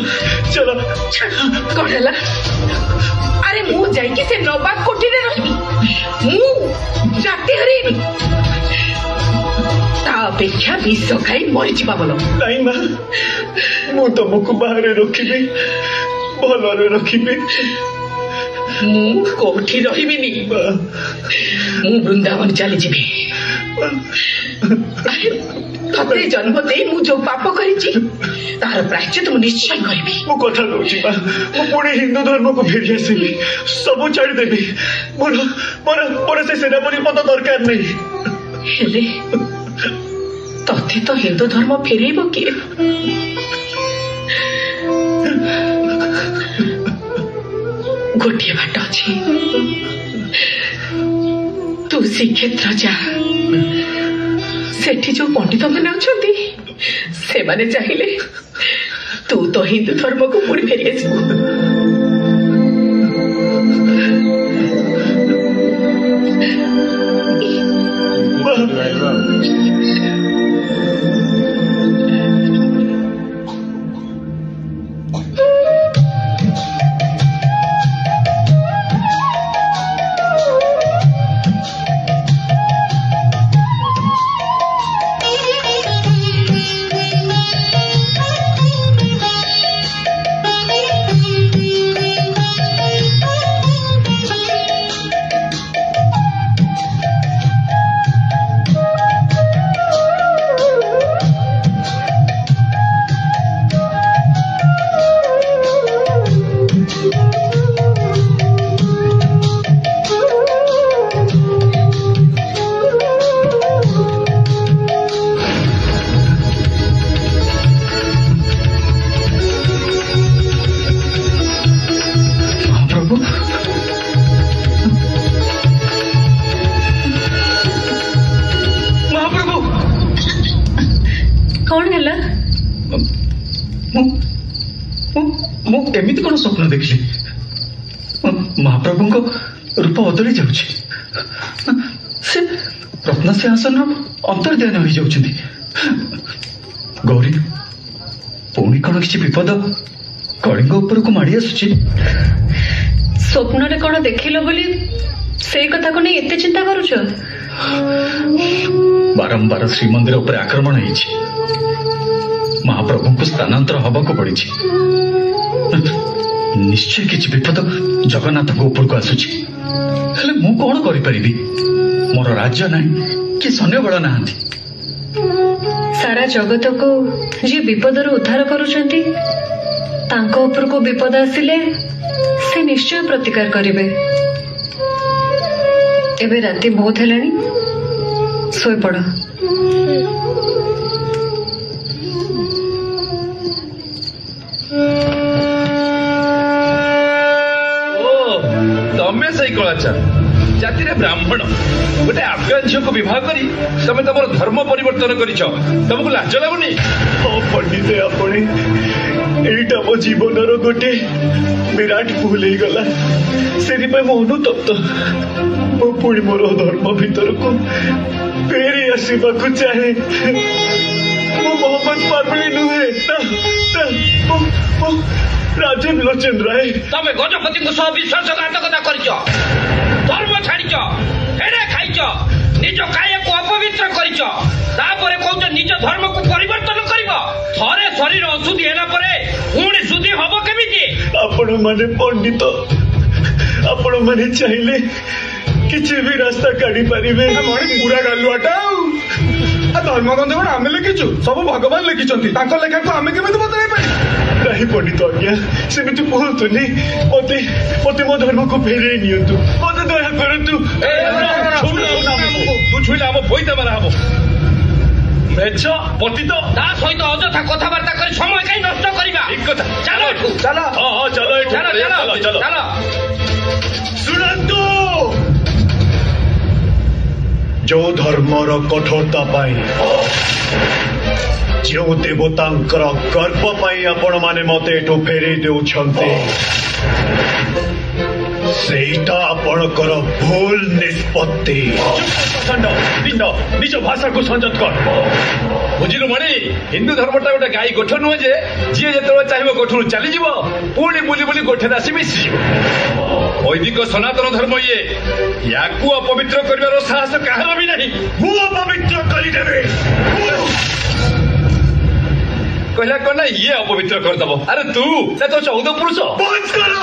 चलो कौन है अरे मु जाई से नवाब कोठी रे रही मु जाती हरी अपेक्षा विष खाई मरीची बोल नहीं माँ मु तुमको बाहर रखी भल रखी ମୁଁ କୋଉଠି ରହିବିନି, ମୁଁ ବୃନ୍ଦାବନ ଚାଲିଯିବି। ତତେ ଜନ୍ମ ଦେଇ ମୁଁ ଯୋଉ ପାପ କରିଛି ତାହାର ପ୍ରାୟଶ୍ଚିତ ମୁଁ ନିଶ୍ଚୟ କରିବି। ମୁଁ କଥା ଦଉଛି ମା, ମୁଁ ପୁଣି ହିନ୍ଦୁ ଧର୍ମକୁ ଫେରି ଆସିବି, ସବୁ ଛାଡ଼ିଦେବି। ମୋର ସେ ସେନାପତି ପଦ ଦରକାର ନାହିଁ। ହେଲେ ତତେ ତ ହିନ୍ଦୁ ଧର୍ମ ଫେରେଇବ କିଏ? ଗୋଟିଏ ବାଟ ଅଛି, ତୁ ଶ୍ରୀକ୍ଷେତ୍ର ଯା। ସେଠି ଯୋଉ ପଣ୍ଡିତ ମାନେ ଅଛନ୍ତି ସେମାନେ ଚାହିଁଲେ ତୁ ତ ହିନ୍ଦୁ ଧର୍ମକୁ ପୁଣି ଫେରି ଆସିବୁ। ଏମିତି କଣ ସ୍ୱପ୍ନ ଦେଖିଲି? ମହାପ୍ରଭୁଙ୍କ ରୂପ ବଦଳି ଯାଉଛି, ସେ ରତ୍ନସିଂହାସନର ଅନ୍ତର୍ଧ୍ୟାନ ହୋଇଯାଉଛନ୍ତି। ଗୌରୀ, ପୁଣି କଣ କିଛି ବିପଦ କଳିଙ୍ଗ ଉପରକୁ ମାଡ଼ି ଆସୁଛି? ସ୍ୱପ୍ନରେ କଣ ଦେଖିଲ ବୋଲି ସେଇ କଥାକୁ ନେଇ ଏତେ ଚିନ୍ତା କରୁଛ? ବାରମ୍ବାର ଶ୍ରୀମନ୍ଦିର ଉପରେ ଆକ୍ରମଣ ହେଇଛି, ମହାପ୍ରଭୁଙ୍କୁ ସ୍ଥାନାନ୍ତର ହବାକୁ ପଡିଛି। ନିଶ୍ଚୟ କିଛି ବିପଦ ଜଗନ୍ନାଥଙ୍କ ଉପରକୁ ଆସୁଛି। ହେଲେ ମୁଁ କଣ କରିପାରିବି? ମୋର ରାଜ୍ୟ ନାହିଁ କି ସୈନ୍ୟବଳ ନାହାନ୍ତି। ସାରା ଜଗତକୁ ଯିଏ ବିପଦରୁ ଉଦ୍ଧାର କରୁଛନ୍ତି ତାଙ୍କ ଉପରକୁ ବିପଦ ଆସିଲେ ସେ ନିଶ୍ଚୟ ପ୍ରତିକାର କରିବେ। ଏବେ ରାତି ବହୁତ ହେଲାଣି, ଶୋଇପଡ଼। ତମେ ସେଇ କଳାଚାର ଜାତିରେ ବ୍ରାହ୍ମଣ ଗୋଟେ ଆଫଗାନ ଝିଅକୁ ବିବାହ କରି ତମେ ତମର ଧର୍ମ ପରିବର୍ତ୍ତନ କରିଛ, ତମକୁ ଲାଜ ଲାଗୁନି? ହଁ ପଣ୍ଡିତ, ଆପଣ ଏଇଟା ମୋ ଜୀବନର ଗୋଟେ ବିରାଟ ଭୁଲ ହେଇଗଲା। ସେଥିପାଇଁ ମୁଁ ଅନୁତପ୍ତ। ମୁଁ ପୁଣି ମୋର ଧର୍ମ ଭିତରକୁ ଫେରି ଆସିବାକୁ ଚାହେଁ। ମୁଁ ମୋହମ୍ମଦ ପାର୍ବଣୀ ନୁହେଁ, ରାଜୀବ ଲୋଚନ ରାୟ। ତମେ ଗଜପତିଙ୍କ ସହ ବିଶ୍ୱାସଘାତକତା କରିଛ, ଧର୍ମ ଛାଡ଼ିଛ, ହେଡେ ଖାଇଛ, ନିଜ କାୟକୁ ଅପବିତ୍ର କରିଛ, ତାପରେ କହୁଛ ନିଜ ଧର୍ମକୁ ପରିବର୍ତ୍ତନ କରିବ। ଥରେ ଶରୀର ଅଶୁଦ୍ଧି ହେଲା ପରେ ପୁଣି ଶୁଦ୍ଧି ହବ କେମିତି? ଆପଣ ମାନେ ପଣ୍ଡିତ, ଆପଣ ମାନେ ଚାହିଁଲେ କିଛି ବି ରାସ୍ତା କାଢି ପାରିବେ। ପୁରା ଗାଲୁଆଟା ଆଉ ଧର୍ମଗ୍ରନ୍ଥ କଣ ଆମେ ଲେଖିଛୁ? ସବୁ ଭଗବାନ ଲେଖିଛନ୍ତି, ତାଙ୍କ ଲେଖାକୁ ଆମେ କେମିତି ବଦଳାଇ ପାରିବୁ? ନାହିଁ ପଣ୍ଡିତ ଆଜ୍ଞା, ସେମିତି କୁହନ୍ତୁନି। ମତେ ମୋ ଧର୍ମକୁ ଫେରେଇ ନିଅନ୍ତୁ, ମତେ ଦୟା କରନ୍ତୁ। ତୁ ଛୁଇଁଲେ ଆମ ପଇତା ମାରା ହବ। ମେଛ ପତିତ ତା ସହିତ ଅଯଥା କଥାବାର୍ତ୍ତା କରି ସମୟ କାହିଁ ନଷ୍ଟ କରିବା? ଠିକ କଥା, ଚାଲ ଏଠୁ। ଚାଲ। ହଁ ଚାଲ ଏଠୁ, ଚାଲ। ଶୁଣନ୍ତୁ, ଯୋଉ ଧର୍ମର କଠୋରତା ପାଇଁ, ଯେଉଁ ଦେବତାଙ୍କର ଗର୍ବ ପାଇଁ ଆପଣ ମାନେ ମତେ ଏଠୁ ଫେରେଇ ଦେଉଛନ୍ତି, ସେଇଟା ଆପଣଙ୍କର ଭୁଲ ନିଷ୍ପତ୍ତି। ନିଜ ଭାଷାକୁ ସଂଯତ କର। ବୁଝିଲୁ ମଣି, ହିନ୍ଦୁ ଧର୍ମଟା ଗୋଟେ ଗାଈ ଗୋଠ ନୁହେଁ ଯେ ଯିଏ ଯେତେବେଳେ ଚାହିଁବ ଗୋଠରୁ ଚାଲିଯିବ, ପୁଣି ବୁଲି ବୁଲି ଗୋଠରେ ଆସି ମିଶିଯିବ। ବୈଦିକ ସନାତନ ଧର୍ମ ଇଏ, ୟାକୁ ଅପବିତ୍ର କରିବାର ସାହସ କାହାର ବି ନାହିଁ। ମୁଁ ଅପବିତ୍ର କରିଦେବି। କହିଲା କଣ ନା ଇଏ ଅପବିତ୍ର କରିଦବ? ଆରେ ତୁ ସେ ତ 14 ପୁରୁଷ। ବନ୍ଦ କର।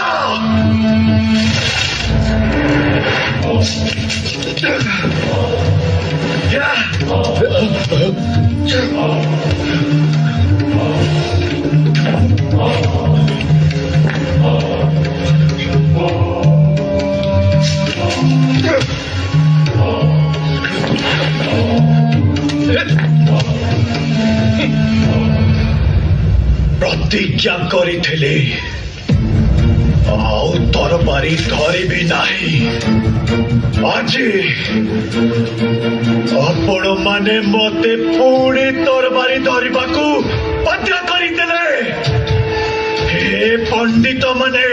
प्रतिज्ञा करिथिले आउ तरबारी धरी भी नहीं आज आपण माने मते पुणी तरबारी धरिबाकू बाध्य करिदेले हे पंडित माने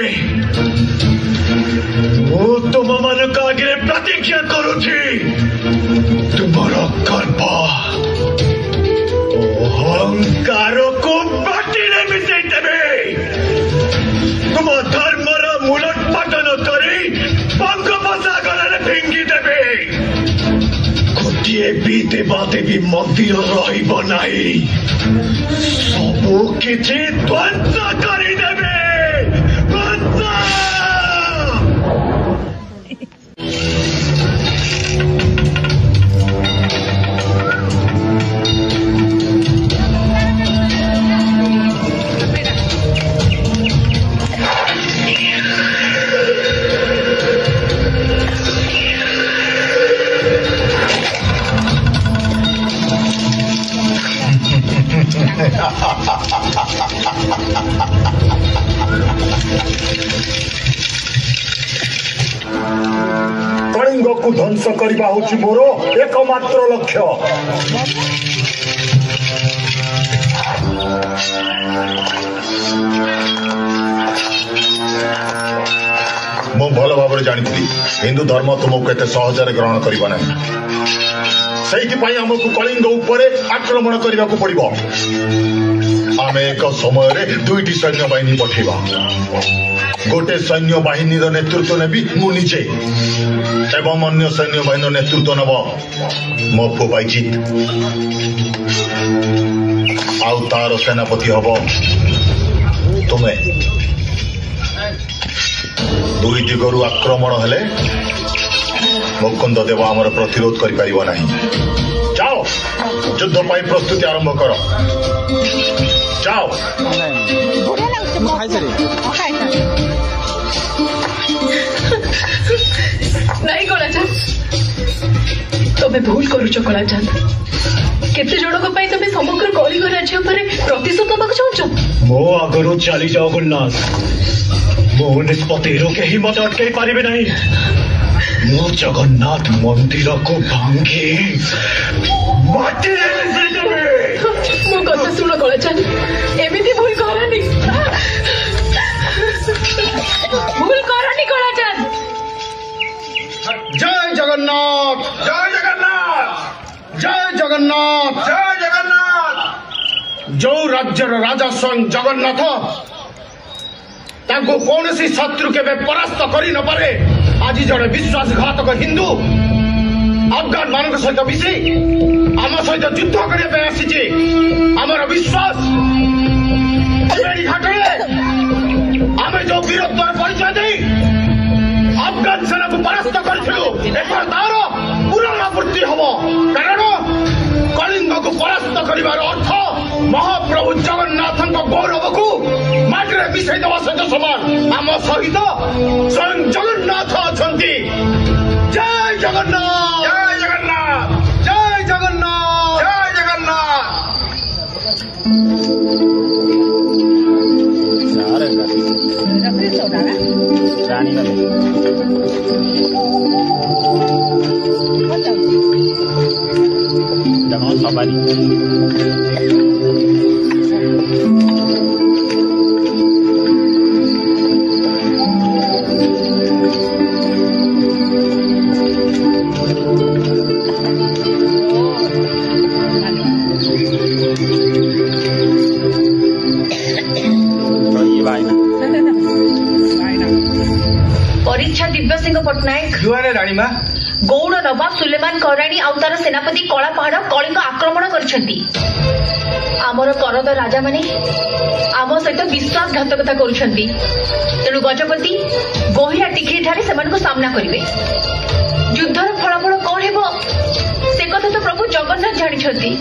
तुम मान आगे प्रतिज्ञा करुछि तुमर गर्व अहंकार को बाटिले मिसेई देबे तुम धर्मर मूलोत्पाटन करी बंगोपसागर फिंगी देबे गोटे भी देवादेवी मंदिर रहिब नाही सबु किछि ध्वंस करिदेबे कलिंग को ध्वंस करवा होची मोर एकमात्र लक्ष्य मु भल भाव जानी हिंदू धर्म तुमको एत सहजरे ग्रहण करबा नहीं से आमको कलिंग उपरे आक्रमण करने को पड़ो आम एक समय दुईटी सैन्य बाहिनी पठेबा गोटे सैन्य बाहिनी नेतृत्व नेबी मु निजे एवं अन्य सैन्य बाहिनी नेतृत्व नब मो पु बैजित आउ तार सेनापति हब तुमे दुई दिगरु आक्रमण हेले मुकुंद देव आमर प्रतिरोध कर पारिबो नहीं जाओ युद्ध पाई प्रस्तुति आरंभ कर जाओ नहीं कलाचांद तुम्हें भूल करुच कलाचांद केते जनक पई तमे समग्र कलिंग राज्य पर प्रतिशोध दबाक चाहछ मो आगरो चली जाओ गुलनाथ मो निष्पत्ति रोके ही मत अटकई पारिबे नहीं मो जगन्नाथ मंदिर को भांगी माटी मो कथा सुन कलाचांद एमिति भूल करनी कलाचांद जय जगन्नाथ जय जगन्नाथ जय जगन्नाथ जय जगन्नाथ जो राज्यर राजा स्वयं जगन्नाथ ताको कौन सी शत्रु के परास्त करी न पारे आज जड़े विश्वासघातक हिंदू अफगान मान सहित मिसी आम सहित युद्ध करने आसी आमर विश्वास घाटे आम जो वीरत्वर परिचय दे अफगान सेना को परास्त करूँ तार पुनरावृत्ति हम कारण कलिंग को परास्त कर अर्थ महाप्रभु जगन्नाथ गौरव को माटे मिसई देवा सहित समान आम सहित स्वयं जगन्नाथ अच्छा जय जगन्नाथ जय जगन्नाथ जय जगन्नाथ जय जगन्नाथ परीक्षा दिव्य सिंह पट्टनायक जुआरे राणीमा गौड़ नवाब सुलेमान कराणी आउ तार सेनापति कला पहाड़ कलिंग आक्रमण करछंती आमर करद राजा माने आम सहित विश्वासघातकता करुछंती तेणु गजपति गोहिरा टिखिरी ठारे सेमानकु सामना करिवे युद्धर फलाफल कौन हेबो से कथा तो प्रभु जगन्नाथ जानिछथि।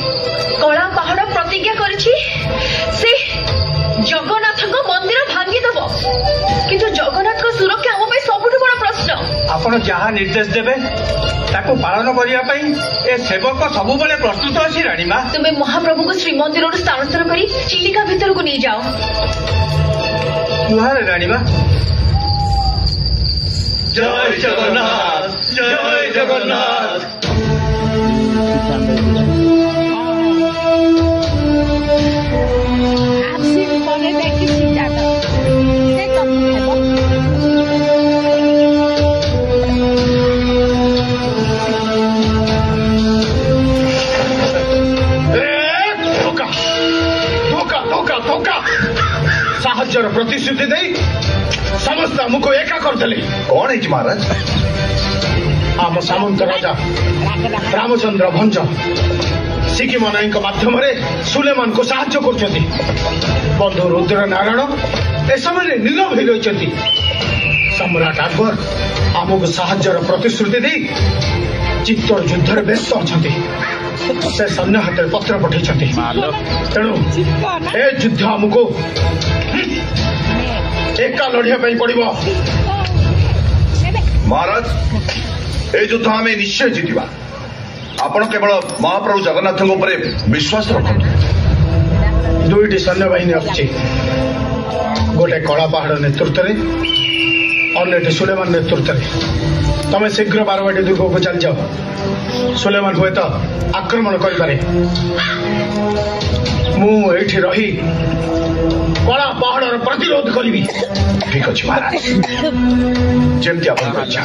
कला पहाड़ प्रतिज्ञा करिछि से जगन्नाथ को मंदिर भांगी दबो, किंतु जगन्नाथ को सुरक्षा हम पे सबुठु बड़ प्रश्न। आपण जहाँ निर्देश देबे ताको पालन करिया पई ए सेवक सब बेले प्रस्तुत अछि रानीमा। तुम्हें महाप्रभु को श्रीमंदिर स्थानांतर करी चिलिका भीतर को नहीं जाओ। जुहार रानीमा। जय जगन्नाथ, जय जगन्नाथ। साहज्यर प्रतिश्रुति दे समस्त आमको एका करदे। कौन है महाराज? आम सामंत राजा रामचंद्र भंज सिक्किम नायक माध्यम सुलेमान को साहाय्य कर बंधु रुद्र नारायण ए समय नीरव हो रही। सम्राट अकबर आमको साहज्यर प्रतिश्रुति दे चित्तौड़ युद्ध व्यस्त अच्छा से सैन्य हाथ पत्र पठे तेणु ए युद्ध आमको एका लड़िया पड़ो। महाराज ए युद्ध आम निश्चय जीतवा। आपण केवल महाप्रभु जगन्नाथ विश्वास रखते। दुईटी सैन्य बाहिनी आसुची, गोटे कला पहाड़ नेतृत्व में अन्यटी सुलेमान नेतृत्व में। तमें शीघ्र बारवाटी दुर्ग को चल जाओ। सुलेमान हुए तो आक्रमण करे। मु एठी रही कला पहाड़ प्रतिरोध करी। ठीक अच्छे महाराज, जमती आप इच्छा।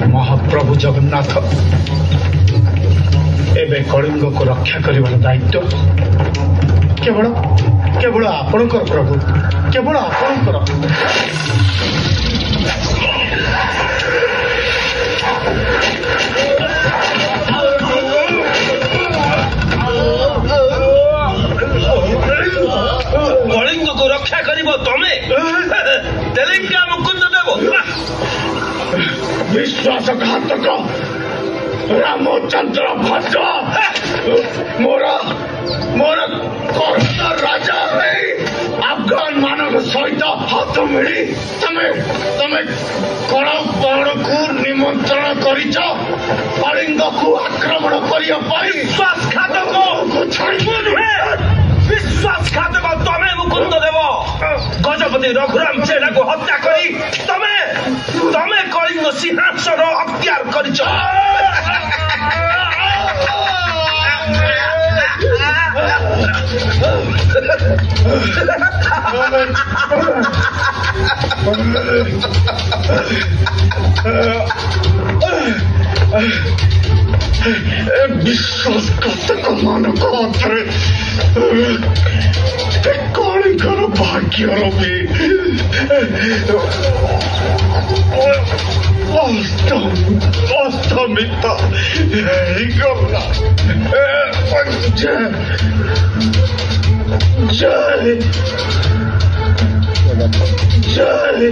महाप्रभु जगन्नाथ एवं कलिंग को रक्षा कर दायित्व केवल केवल आपणकर प्रभु, केवल आपणकर। कलिंग को रक्षा कर तमें तेलंगा मुकुंद देव विश्वासघातक रामचंद्र भद्र मोर मोर कर्ण राजा है। आप अफगान मानव सहित हाथ मिली तमे तमे कड़ा पहाड़ को निमंत्रण करिच कलिंग को आक्रमण करिया पाई विश्वासघातक विश्वासघातक तमे मुकुंद देव गजपति रघुराम चेड़ा को हत्या करी तमे तमे कलिंग सिंहासन अख्तियार करिच विश्वासघातक मानक हाथरे कलिंगर भाग्यर भी अस्तमित गला जय जय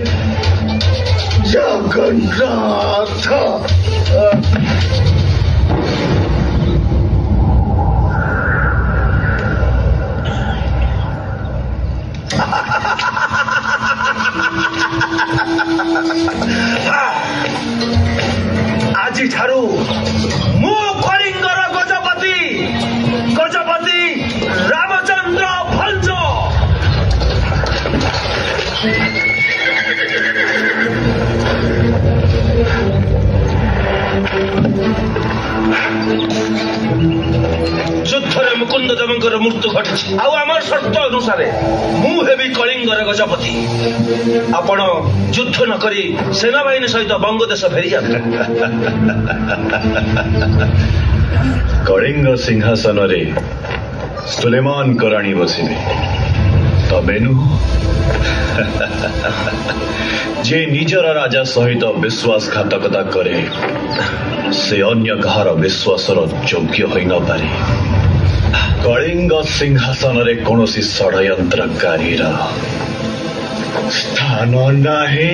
जगन्नाथ আজি ठारू मु कलिंगर गजपति गजपति रामचंद्र भंज युद्धरे मुकुंद देवंकर मृत्यु घटी आमर शर्त अनुसार मुझे कलिंगर गजपति आपण युद्ध न करी सेनाबाहिनी सहित बंगदेश फेरी जाते कलिंग सिंहासन रे सुलेमान कराणी बसिबे तबे नु जे निजर राजा सहित विश्वासघातकता करे से अन्य कहार विश्वासर योग्य होई न पारे कलिंग सिंहासन रे कौनसी षड्यंत्रकारी स्थान नहीं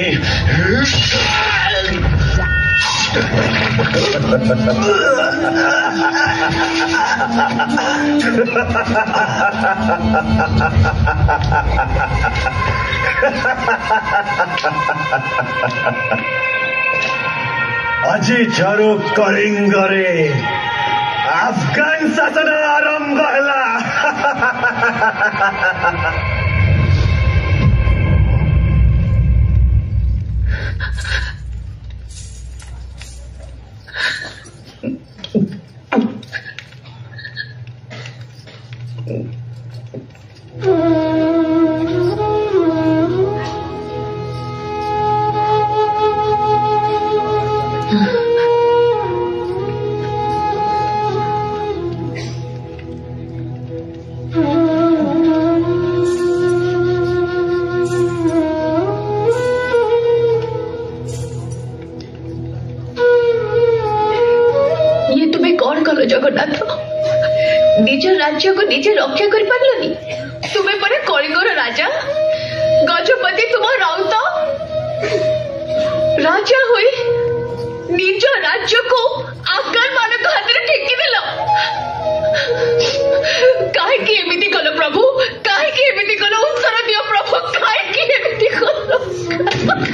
আজি ठारू कलिंगरे अफगान शासन आरंभ है जगन्नाथ निज राज्य को निजे रक्षा कर पारलनी तुम्हें परे कलिंगर राजा गजपति तुम राउत राजा हुई निज राज्य को अफगान मानक हाथ में ठेकी देल कहीं एमती कल प्रभु कहीं एमती कल उत्तर दियो प्रभु कहीं एमती कल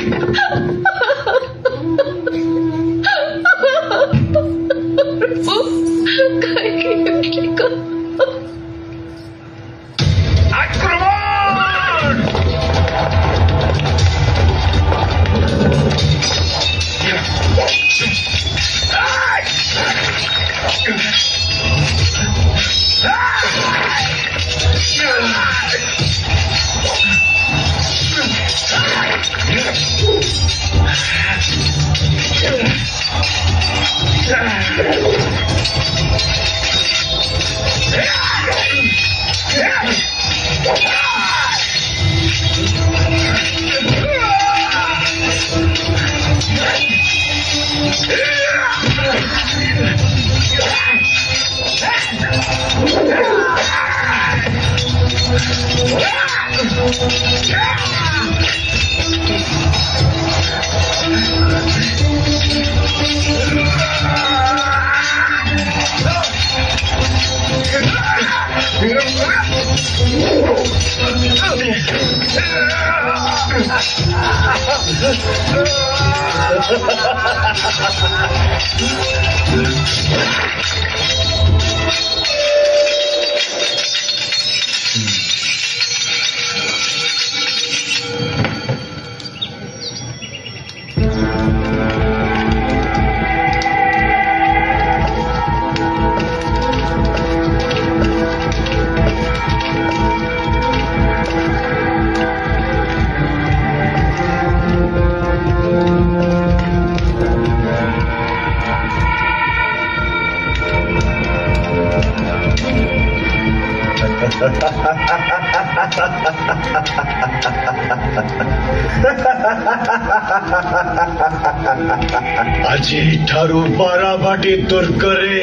আজি ଠାରୁ ବାରବାଟୀ ଦୁର୍ଗରେ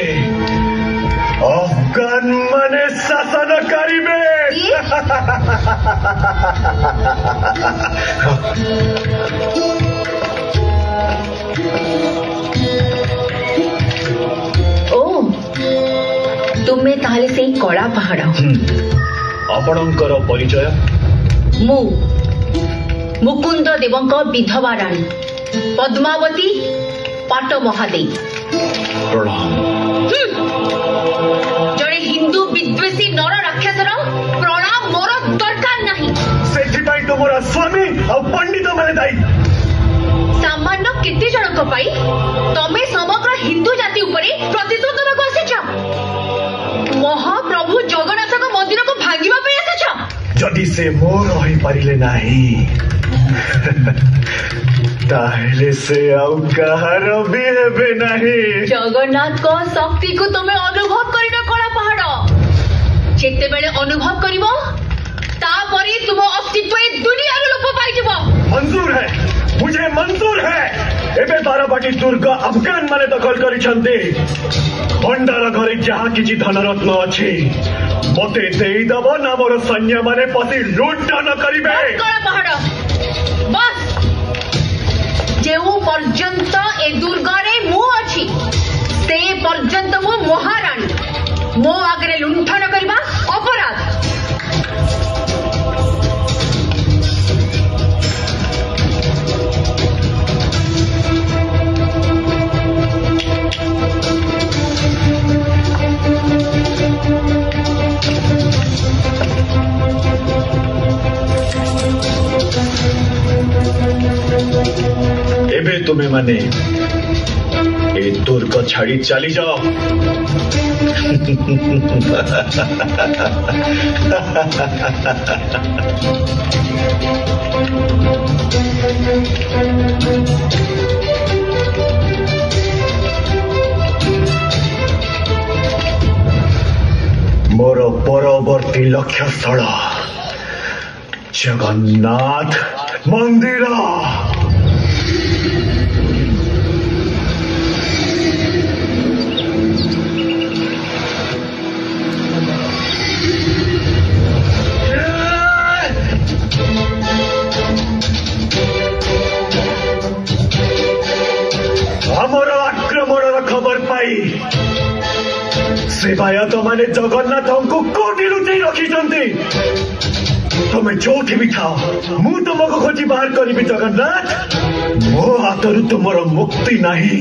ଅଫଗାନ ମାନେ ଶାସନ କରିବେ। ଓ ତୁମେ ତାହେଲେ ସେଇ କଳା ପାହାଡ। ଆପଣଙ୍କର ପରିଚୟ? ମୁଁ ମୁକୁନ୍ଦ ଦେବଙ୍କ ବିଧବା ରାଣୀ ପଦ୍ମାବତୀ ପାଟ ମହାଦେଇ। ଜଣେ ହିନ୍ଦୁ ବିଦ୍ୱେଷୀ ନର ରାକ୍ଷସର ପ୍ରଣାମ ମୋର ଦରକାର ନାହିଁ। ସେଥିପାଇଁ ତୁମର ସ୍ୱାମୀ ଆଉ ପଣ୍ଡିତ ମାନେ ଦାୟୀ। ସାମାନ୍ୟ କେତେ ଜଣଙ୍କ ପାଇଁ ତମେ ସମଗ୍ର ହିନ୍ଦୁ ଜାତି ଉପରେ ପ୍ରତିଶୋଧ ଦେବାକୁ ଆସିଛ? ମହାପ୍ରଭୁ ଜଗନ୍ନାଥଙ୍କ ମନ୍ଦିରକୁ ଭାଙ୍ଗିବା ପାଇଁ ଆସିଛ? ଯଦି ସେ ମୋର ହୋଇପାରିଲେ ନାହିଁ ତାହେଲେ ସେ ଆଉ କାହାର ବି ହେବେ ନାହିଁ। ଜଗନ୍ନାଥଙ୍କ ଶକ୍ତିକୁ ତୁମେ ଅନୁଭବ କରିନ କଳା ପାହାଡ। ଯେତେବେଳେ ଅନୁଭବ କରିବ ତାପରେ ତୁମ ଅସ୍ତିତ୍ୱ ଏ ଦୁନିଆରୁ ଲୋପ ପାଇଯିବ। ମଞ୍ଜୁର ହେ, ମୁझे ମଞ୍ଜୁର ହେ। ଏବେ ବାରବାଟୀ ଦୁର୍ଗ ଆଫଗାନ ମାନେ ଦଖଲ କରିଛନ୍ତି। ଭଣ୍ଡାର ଘରେ ଯାହା କିଛି ଧନରତ୍ନ ଅଛି ମତେ ଦେଇଦବ ନା ମୋର ସୈନ୍ୟ ମାନେ ପଶି ଲୁଣ୍ଠନ କରିବେ। କଳା ପାହାଡ ବସ୍। ଯେଉଁ ପର୍ଯ୍ୟନ୍ତ ଏ ଦୁର୍ଗରେ ମୁଁ ଅଛି ସେ ପର୍ଯ୍ୟନ୍ତ ମୁଁ ମହାରାଣୀ। ମୋ ଆଗରେ ଲୁଣ୍ଠନ କରିବା ଅପରାଧ। ଏବେ ତୁମେ ମାନେ ଏ ଦୁର୍ଗ ଛାଡି ଚାଲି ଯାଅ। ମୋର ପରବର୍ତ୍ତୀ ଲକ୍ଷ୍ୟସ୍ଥଳ ଜଗନ୍ନାଥ ମନ୍ଦିର। ଆମର ଆକ୍ରମଣର ଖବର ପାଇ ସେବାୟତ ମାନେ ଜଗନ୍ନାଥଙ୍କୁ କୋଉଠି ଲୁଚେଇ ରଖିଛନ୍ତି। ତମେ ଯୋଉଠି ବି ଥାଅ ମୁଁ ତୁମକୁ ଖୋଜି ବାହାର କରିବି। ଜଗନ୍ନାଥ, ମୋ ହାତରୁ ତୁମର ମୁକ୍ତି ନାହିଁ।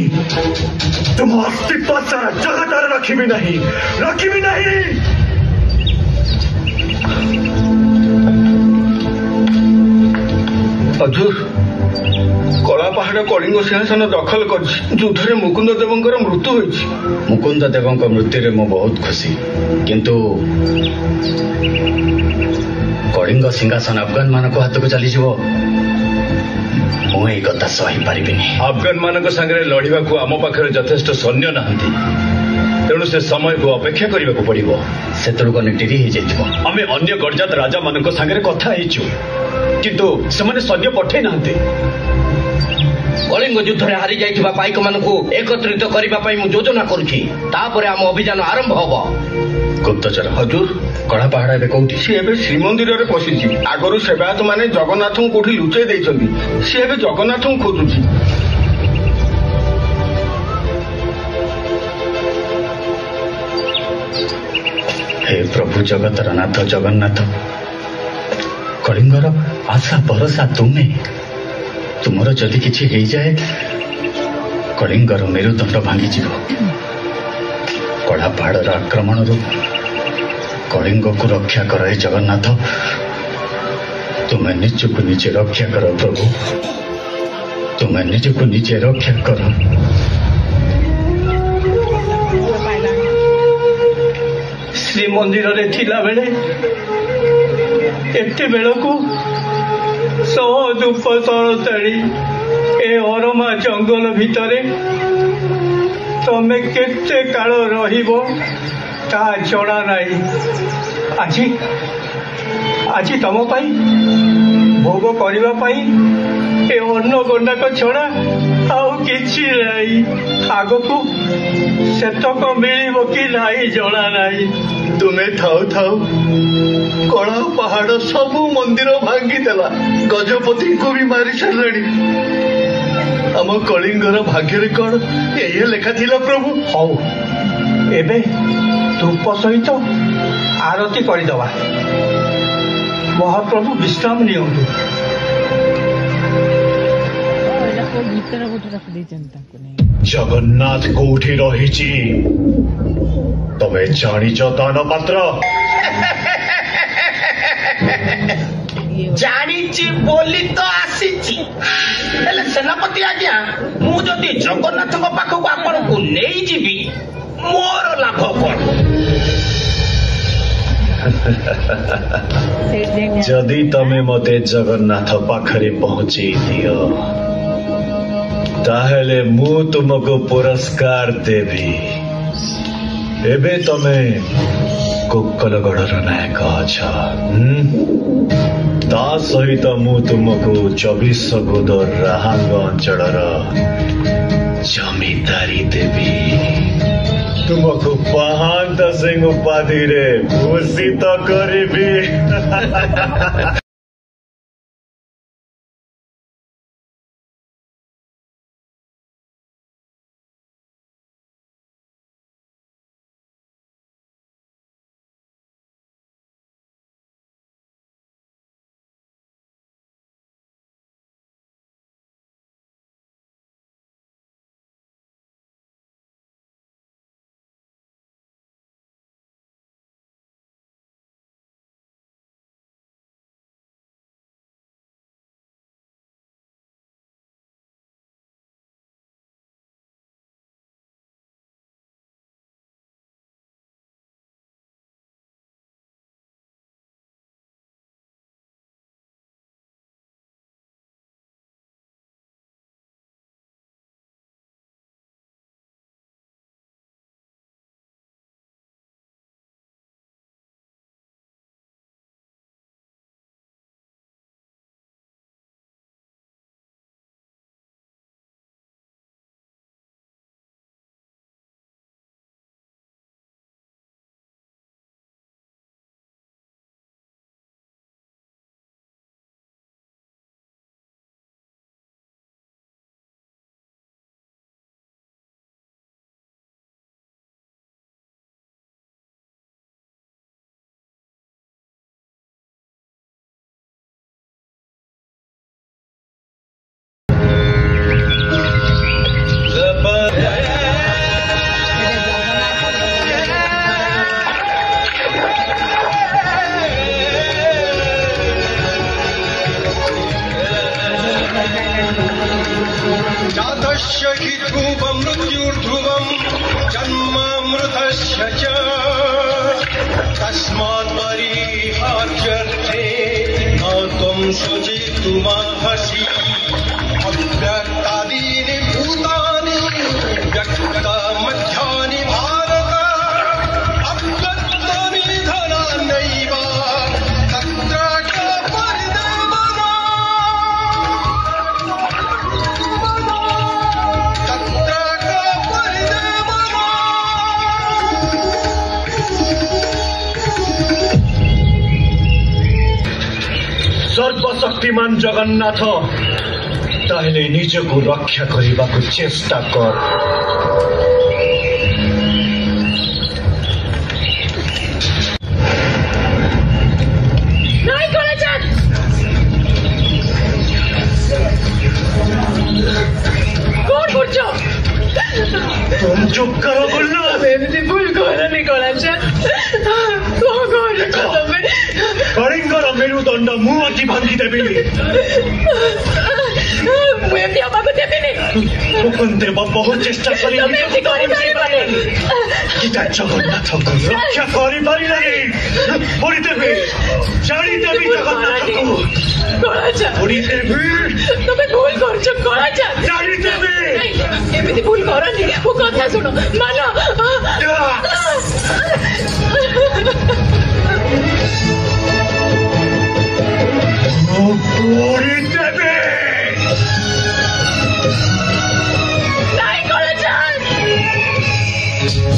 ତୁମ ଅସ୍ତିତ୍ୱ ସାରା ଜଗତରେ ରଖିବି ନାହିଁ, ରଖିବି ନାହିଁ। ହଜୁର, କଳା ପାହାଡ କଳିଙ୍ଗ ସିଂହାସନ ଦଖଲ କରିଛି। ଯୁଦ୍ଧରେ ମୁକୁନ୍ଦ ଦେବଙ୍କର ମୃତ୍ୟୁ ହୋଇଛି। ମୁକୁନ୍ଦ ଦେବଙ୍କ ମୃତ୍ୟୁରେ ମୁଁ ବହୁତ ଖୁସି, କିନ୍ତୁ କଳିଙ୍ଗ ସିଂହାସନ ଆଫଗାନ ମାନଙ୍କ ହାତକୁ ଚାଲିଯିବ, ମୁଁ ଏଇ କଥା ସହିପାରିବିନି। ଆଫଗାନ ମାନଙ୍କ ସାଙ୍ଗରେ ଲଢିବାକୁ ଆମ ପାଖରେ ଯଥେଷ୍ଟ ସୈନ୍ୟ ନାହାନ୍ତି, ତେଣୁ ସେ ସମୟକୁ ଅପେକ୍ଷା କରିବାକୁ ପଡିବ। ସେତେବେଳକୁ ଅନେକ ଡେରି ହେଇଯାଇଥିବ। ଆମେ ଅନ୍ୟ ଗଡଜାତ ରାଜା ମାନଙ୍କ ସାଙ୍ଗରେ କଥା ହେଇଛୁ, କିନ୍ତୁ ସେମାନେ ସୈନ୍ୟ ପଠେଇ ନାହାନ୍ତି। କଳିଙ୍ଗ ଯୁଦ୍ଧରେ ହାରି ଯାଇଥିବା ପାଇକମାନଙ୍କୁ ଏକତ୍ରିତ କରିବା ପାଇଁ ମୁଁ ଯୋଜନା କରୁଛି। ତାପରେ ଆମ ଅଭିଯାନ ଆରମ୍ଭ ହବ। ଗୁପ୍ତଚର ହଜୁର, କଳା ପାହାଡ ଏବେ କୋଉଠି? ସିଏ ଏବେ ଶ୍ରୀମନ୍ଦିରରେ ପଶିଛି। ଆଗରୁ ସେବାୟତ ମାନେ ଜଗନ୍ନାଥଙ୍କୁ କୋଉଠି ଲୁଚେଇ ଦେଇଛନ୍ତି। ସିଏ ଏବେ ଜଗନ୍ନାଥଙ୍କୁ ଖୋଜୁଛି। ହେ ପ୍ରଭୁ ଜଗତର ନାଥ ଜଗନ୍ନାଥ, କଳିଙ୍ଗର आशा भरोसा तुमे तुमर जदि किछि हेई जाए कलिंगर मेरुदंड भांगी कड़ा पहाड़ आक्रमण कलिंग को रक्षा कर जगन्नाथ तुम्हें निजको निजे रक्षा कर प्रभु तुम्हें निजको निजे रक्षा कर। श्रीमंदिर रे थिला बेले एते बेलकू धूप तरताड़ी ए अरमा जंगल भितरे तमे केते काल रहिबो ता जणा नाही। आजी आजी तम पाई भोग करबा पाई ए अन्न गंडाक छड़ा आउ किछि नाही। आगकू सेतक मिलिबो कि नाही जणा नाही। तुमे थाउ थाउ कड़ा पहाड़ सबू मंदिर भांगी देला गजपति को भी मारी सारे। आम कलिंगर भाग्य कौन ये लेखा थिला प्रभु। हौ एबे धूप सहित आरती करदवा महाप्रभु विश्राम नियंतु। जगन्नाथ कोठी रहिछि तमे जानिच दान पात्र जानिछि बोली तो आसीछि हेले सेनापति आज्ञा मु जदि जगन्नाथ पाखक आपन को नहीं जीवी मोर लाभ कौन। जदि तमे मते जगन्नाथ पाखरे पहुंची दियो ताहेले मु तुमको पुरस्कार देवी। एबे तमे कोक्कलगढ़र नायक अछ ता सहित मु तुमको 24 गोद राहांग अंचलर जमीदारी देवी। तुमको पहांत सिंह उपाधि रे भूषित करिबी। जातस्य हि ध्रुवं मृत्युर्ध्रुवं जन्मामृतस्य च तस्मात् परिहार्यर्थे न त्वं शुचितुमर्हसि। अव्यक्तादीनि भूतानि व्यक्तमध्यानि भारत अव्यक्तानि धनान्यैव तत्र सर्वशक्तिमान जगन्नाथ ताहेले निजको रक्षा करने चेष्टा कर। नहीं चुप करो बोलना। एमती भूल करनी कलाचांद कलिंगर मेरुदंड मु आज भांगी देवी। मुझे हमारे देवी मुकुंदे बहुत चेष्टा करी जगन्नाथ को रक्षा करी पारि नहीं पड़ी देवी जानी देवी जगन्नाथ को पड़ी देवी तुम्हें भूल कर जानी देवी एमती भूल करनी मो कथा सुनो मानो पड़ी देवी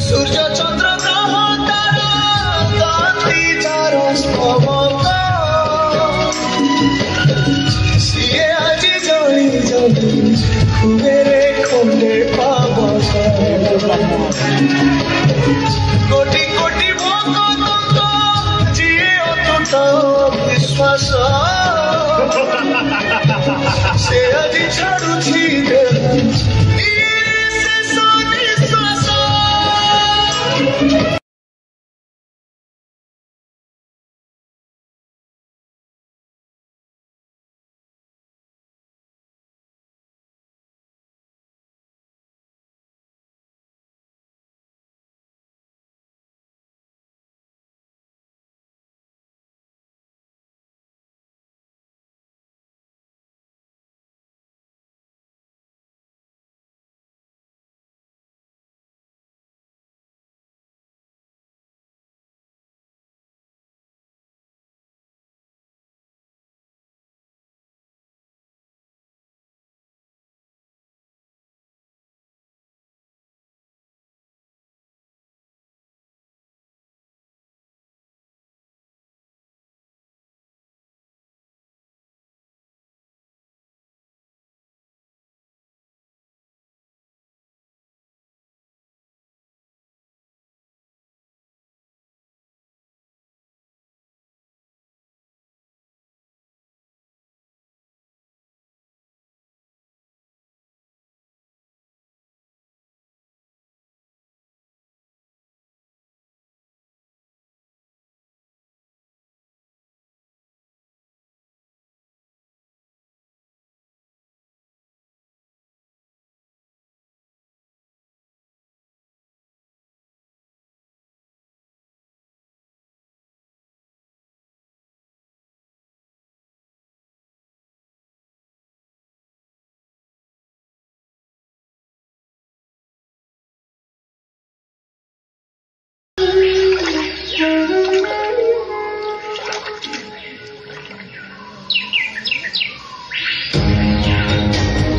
सूर्य चंद्र ग्रह तारा कांति चार स्तवका सिए आज जली जली मेरे खंडे पावका कोटि कोटि भक्त जिए अतुट विश्वास से आज छाड़ुछि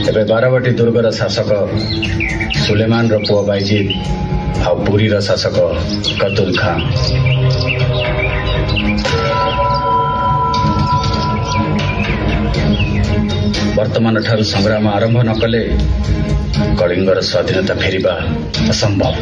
एबे बारवाटी दुर्गर शासक सुलेमान पुआ बाईजीत आ पुरी शासक कतुल खां वर्तमान ठारू संग्राम आरंभ न कले कलिंगर स्वाधीनता फेरिबा असंभव।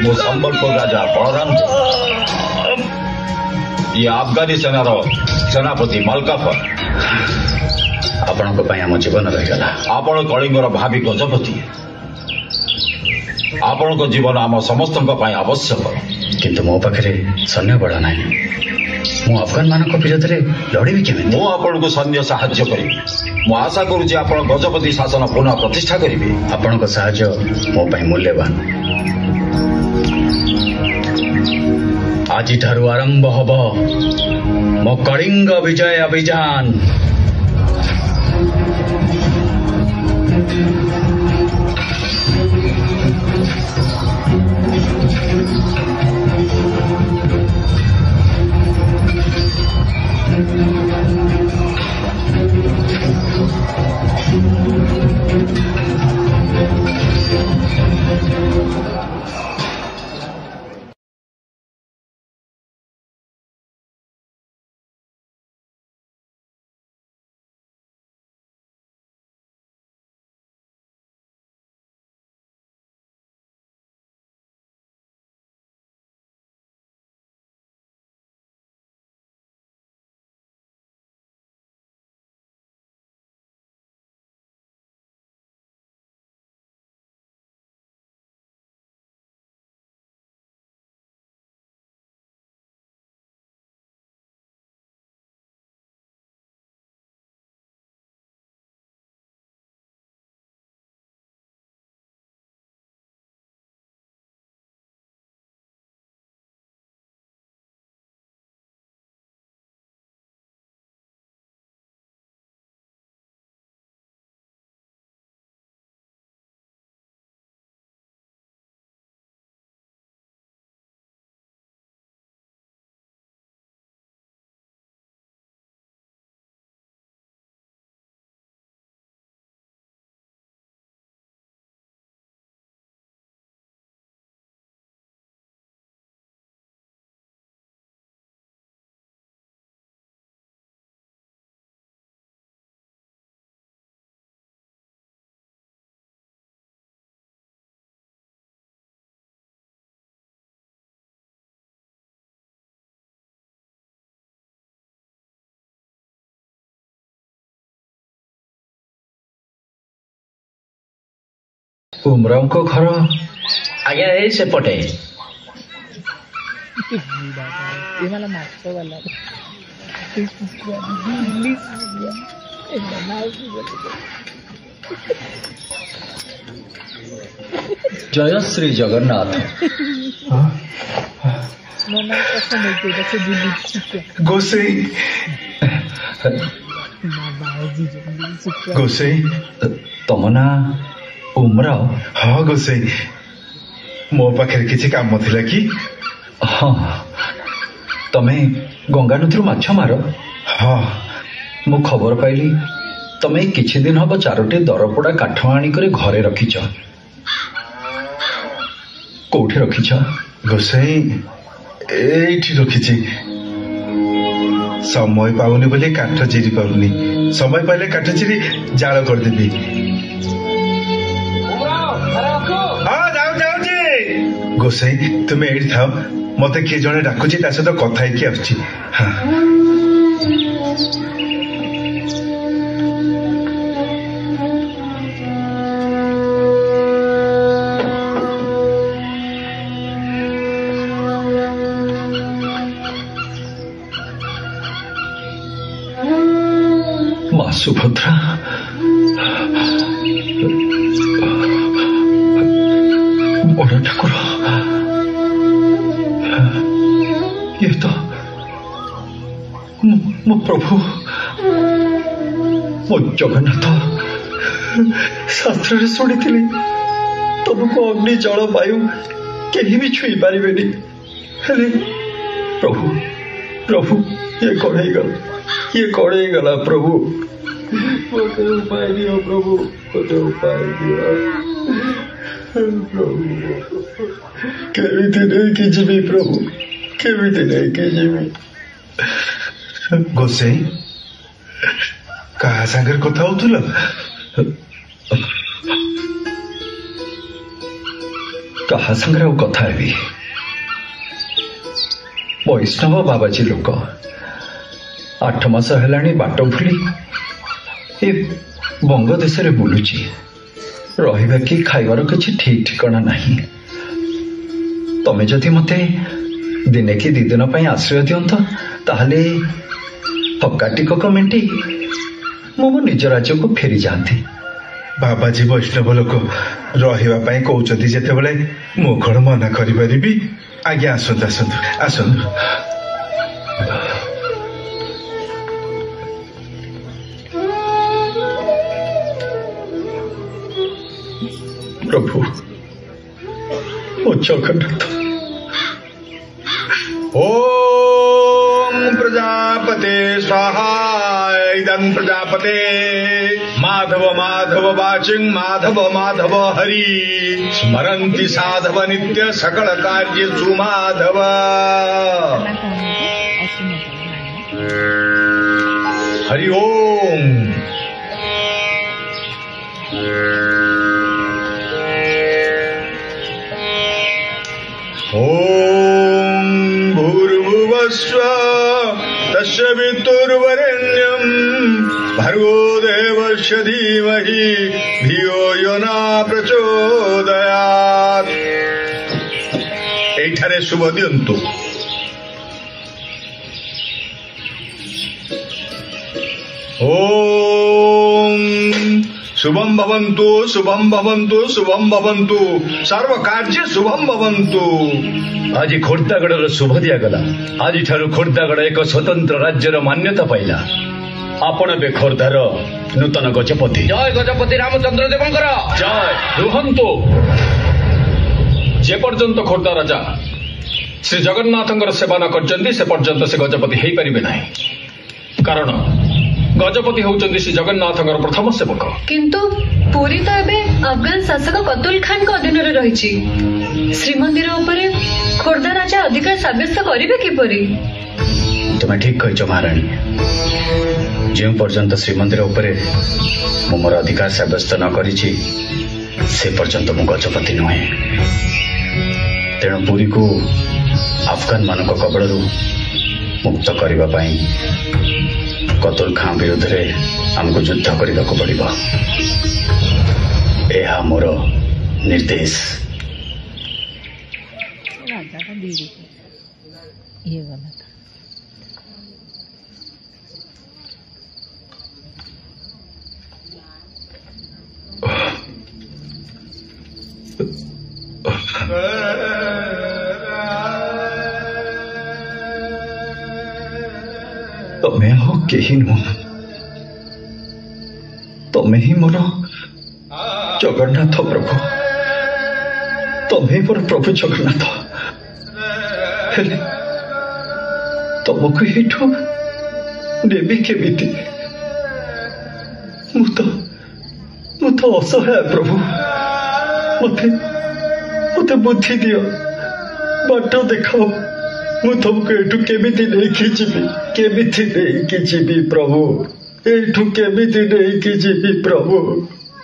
मो संबलपुर राजा बलराम ये अफगानी सेनार सेनापति मलकाफर आपण आम जीवन रहीगला। आपण कलिंगर भावी गजपति आपण जीवन आम समस्त आवश्यक किंतु मो पाखे सैन्य बल ना मु अफगान मान विरोध में लड़बी केमी मु आपण को सैन्य साहाय्य करी मु आशा करुच्ची आपण गजपति शासन पुनः प्रतिष्ठा करेंगे। आपण साहाय्य मो मूल्यवान। आज ठारू आरंभ हब मो कलिंग विजय अभियान। उमराव को घर आज्ञा ए सेपटे जय श्री जगन्नाथ। गोसाई गोसाई तम ना उमराव? हाँ गोसाई मो पाखे किसी काम थिला कि? हाँ तमे गंगा नदी माछ मार? हाँ मु खबर पाइली तमे किछि दिन हब 4टी दरपोड़ा काठ आनिक घरे रखिछ। कोठे रखिछ? गोसाई एठी रखिछि। समय पाउनी बोली काठ चिरी पाउनी, समय पाइले काठ चिरी जाल कर देबी। हाँ जाऊ जाऊची। गोसाई तुम एठी थाओ, मते किए जणे डाकुची ता सहित कथा हेकी आछी। हाँ माँ सुभद्रा बड़ ठाकुर ये तो मो प्रभु मो जगन्नाथ शास्त्र शुणी तुमको अग्नि जल वायु कहीं भी छुई पारे प्रभु प्रभु ये कौन ही गला प्रभु मते उपाय दियो प्रभु, मते उपाय दियो प्रभु। केमिति नहीं कि जीवी प्रभु, केमिति नहीं कि जीवी। गोसाई कहा सागर कथा होतुल? कहा संगे और कथा हेबी? वैष्णव बाबाजी लोक 8 मास हेलाणी बाट भूली ए बंग देश रे बुलुची, रहिबा कि खाइबार किछि ठीक ठिकाना नहीं। तमे जदि मते दिने कि 2 दिन पई आश्रय दियंत ताहले हक्काटिक कमेंटी मो निज राज्य को फेरी जाती। बाबाजी वैष्णव लोक रहिबा पई कहउचती जेते बेले मो कोन मना करि परिबी? आज्ञा आसंतु आसंतु आसंतु। प्रभु ओ जगन्नाथ। ओम प्रजापते स्वाहा। इदं प्रजापते माधव माधव वाचिं माधव माधव हरि स्मरन्ति साधव नित्य सकल कार्येषु माधव। हरि ओम। ओम भूर्भुवस्व तस्य वितुर्वरेण्यं भर्गो देवस्य धीमहि धियो यो न प्रचोदयात्। एठारे शुभ दियंतु। ओम शुभम भवन्तु शुभम भवन्तु शुभम भवन्तु सर्व कार्य शुभम भवन्तु। आज खोर्धागढ़ शुभ दिगला। आज ठारू खोर्धागढ़ एक स्वतंत्र राज्यर मान्यता पाइला। आपण बे खोर्धार नूतन गजपति। जय गजपति रामचंद्र देवंकर जय। रुहंतु जे पर्यंत खोर्धा राजा श्री जगन्नाथंकर सेवा न करचंदी से पर्यंत से गजपति हेई परिबे नाही। कारण गजपति होउचंदी श्री जगन्नाथंकर प्रथम सेवक। किंतु पुरी तो एबे अफगान शासक कतुल खान को अधीन रे रहिछि। श्रीमंदिर उपरे खोर्धा राजा अधिकार साब्यस्त करिवे किपरि? तुम्हें ठीक कहिଛ महाराणी। जो पर्यंत श्रीमंदिर उपरे मु मोर अधिकार साब्यस्त न करिछि से पर्यंत मु गजपति नुहे। तेणु पुरी को अफगान मानक कबड़रू मुक्त करबा पई कतुल खां विरुद्ध रे हमको युद्ध करने को पड़िबा। एहा मोर निर्देश राजा का दीदी ये वाला था। तमें हो केही नुह, तमें ही मोर जगन्नाथ प्रभु, तमें मोर प्रभु जगन्नाथ। हेले तुमको एठू नेबी केमिति? मु तो असहाय प्रभु, मते बुद्धि दियो, बाट देखाओ। मु तुमको एठू केमिति लेके जीवी प्रभु, एठू केमिति लेके जीवी प्रभु,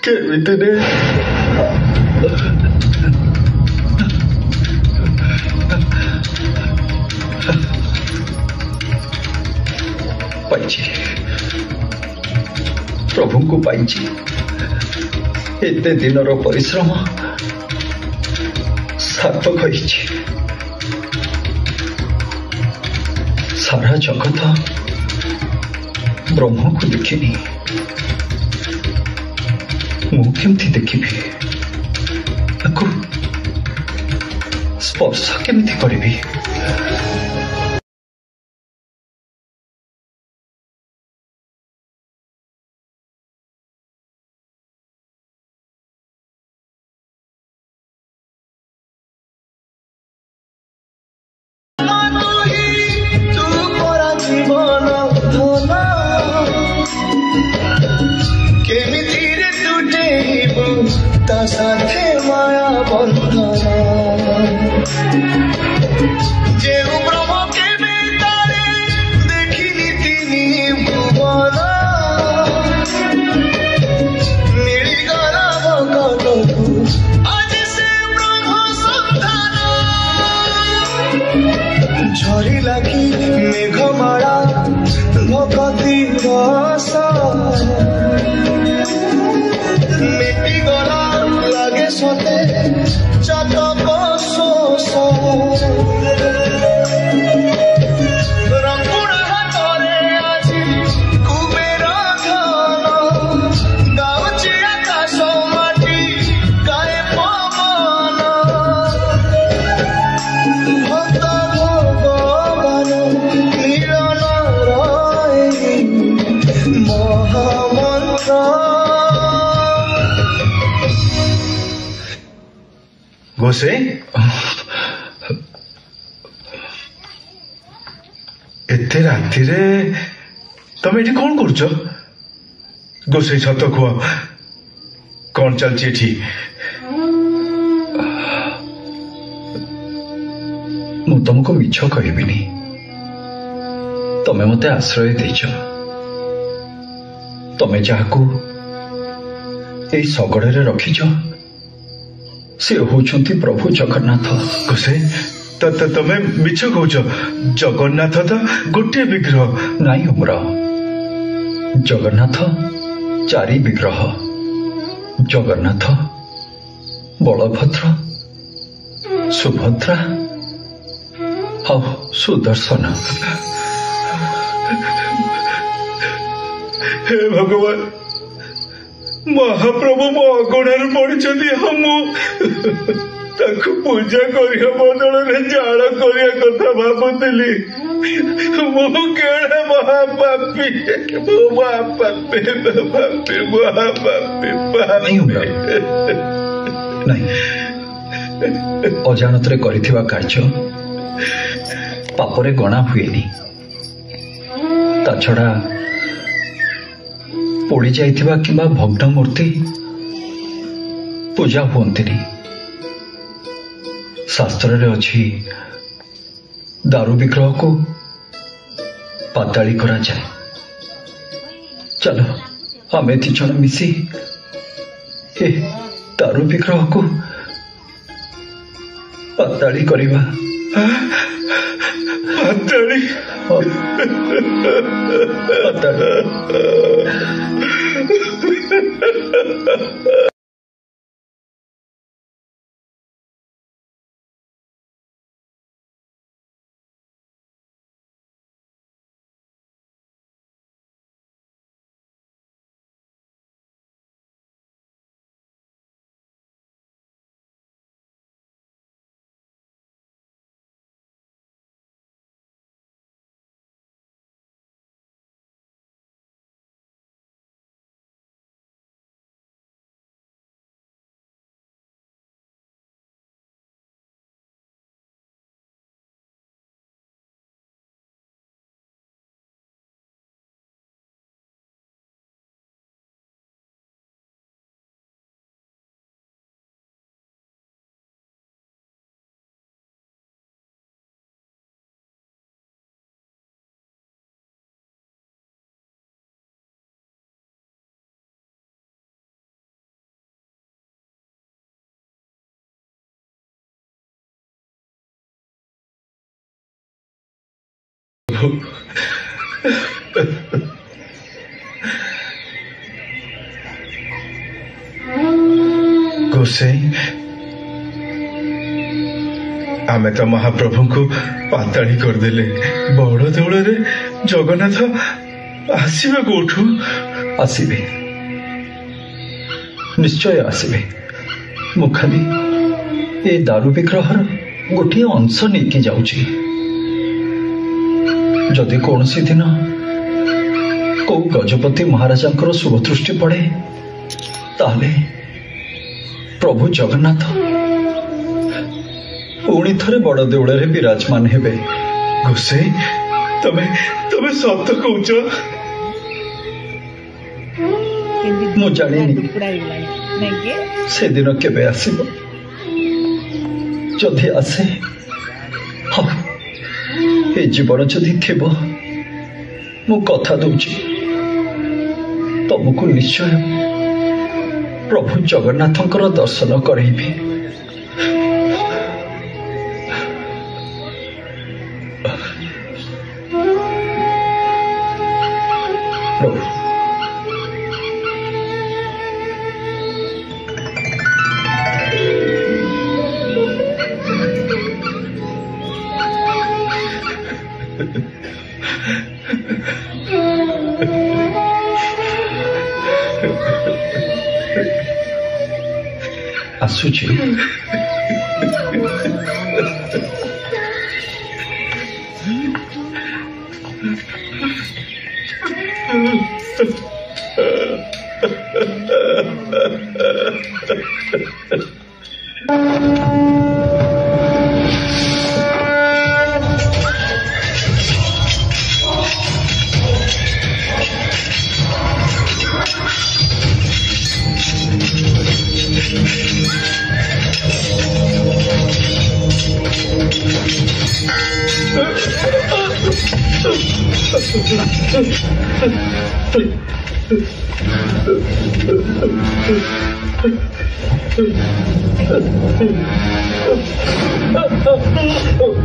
केमिति ने पाइछि प्रभु को पाइछि। एते दिनर परिश्रम सार्थक होइछि। सारा जगत ब्रह्म को देखिनी, मु केमती देखिबी? ताको स्पर्श केमती करिबी? साथे माया बंधना जे ब्रह्म के बेतारे देखिनी तिनी भुवन मिलिगला भगतु आज से ब्रह्म सन्धान झरी लागी मेघमाला भगती रस मिटी गला लागे सते चातक शोष रंगुणा हातरे आजी कुबेर धन गाउची आकाश माटी गाए पवन भक्त भगवान मिलन रहे महामंत्र गोसे एते रातिरे तमे एठी कौन करुच? गोसे सत कुह, कौन चलछि एठी? मु तुमको मिछ कहबिनी। तमे मते आश्रय देछ। तमे जाहाकू ए सगड़े रखिछ से होउछंती प्रभु जगन्नाथ। गोसे तमे मिछ कहूच? जगन्नाथ तो गोटे विग्रह नाई हमरा। जगन्नाथ चारि विग्रह। जगन्नाथ, बलभद्र, सुभद्रा और सुदर्शन। हे भगवान, महाप्रभु मो अगणार पड़िछंती। हम ताकू पूजा करिया बदଳରେ जाळ करिया कथा भाबुतिली। मो केड़े महापापी, नहीं अजाणतरे करिथिबा कार्य पापरे गणा हुएनी। ता छड़ा पोड़ी जाइथिबा किंबा भग्न मूर्ति पूजा हुअंतिनी। शास्त्र रे अछि दारू विग्रह को पाताली करा जाए। चलो आमे ती जन मिसी ए दारू विग्रह को पाताली करिबा। पाताली पाताली प्रभु गोसाई आमे तो महाप्रभु को पाताड़ी करदेले बड़ देवल जगन्नाथ आसवे कोठू आसवे निश्चय आसवे मु खाली ए दारू विग्रहर गोटे अंश नहीं जाऊची जदि कौन सी दिन कौ गजपति महाराजा शुभ दृष्टि पड़े ताले प्रभु जगन्नाथ पुणी थरे बड़ देउल विराजमान हेबे। गोसाई तमे तमे सत कहूच मु जानी से दिन केबे आसीबो जदि आसे हाँ ए जीवन जदि थिबो मु कथा दूची तुमको निश्चय प्रभु जगन्नाथंकर दर्शन करैबी। आसुची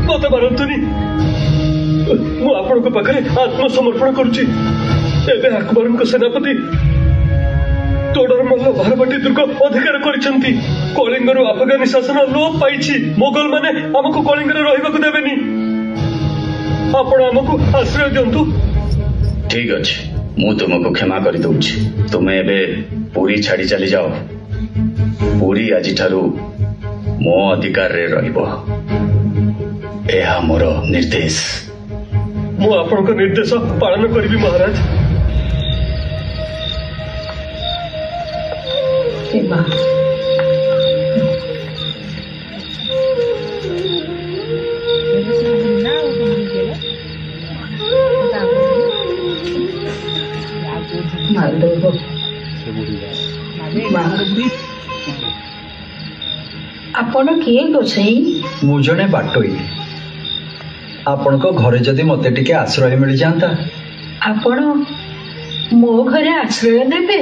मत मारतुनि मु आपण पाखे आत्मसमर्पण करुच्ची। अकबर सेनापति तोडर मल्ल भारवाटी दुर्ग अधिकार करिसेंती। कलिंगर अफगानी शासन लोप पाइछि। मोगल माने हमको कलिंगर रहिबाकु देबेनी। आपण हमको आश्रय दियंतु। ठीक अछि मु तुमको क्षमा करि दउछि। तुमे एबे पुरी छाड़ी चली जाओ। पुरी आजि ठारू मो अधिकार रे रहिबो। एहा मोर निर्देश। मु आपनका निर्देश पालन करिबी महाराज। आपण किए गोसाई? मु जने बाटोई। आपण को घरे जदि मते टिके आश्रय मिल जाता। आपण मो घरे आश्रय देबे?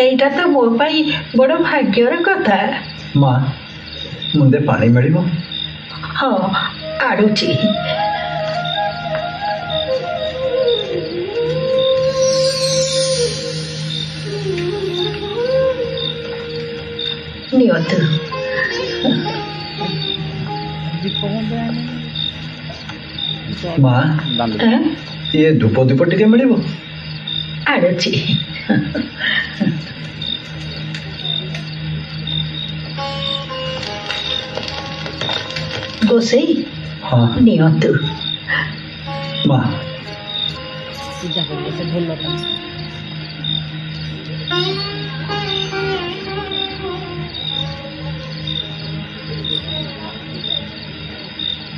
एटा तो मो पाई बड़ भाग्यर कथा। मां मुंदे पानी मिलिबो? हाँ आड़ुची। नियतु मां ये धूप दीप टिके मिलिबो? आड़ुची। गोसाई हाँ नियतु मां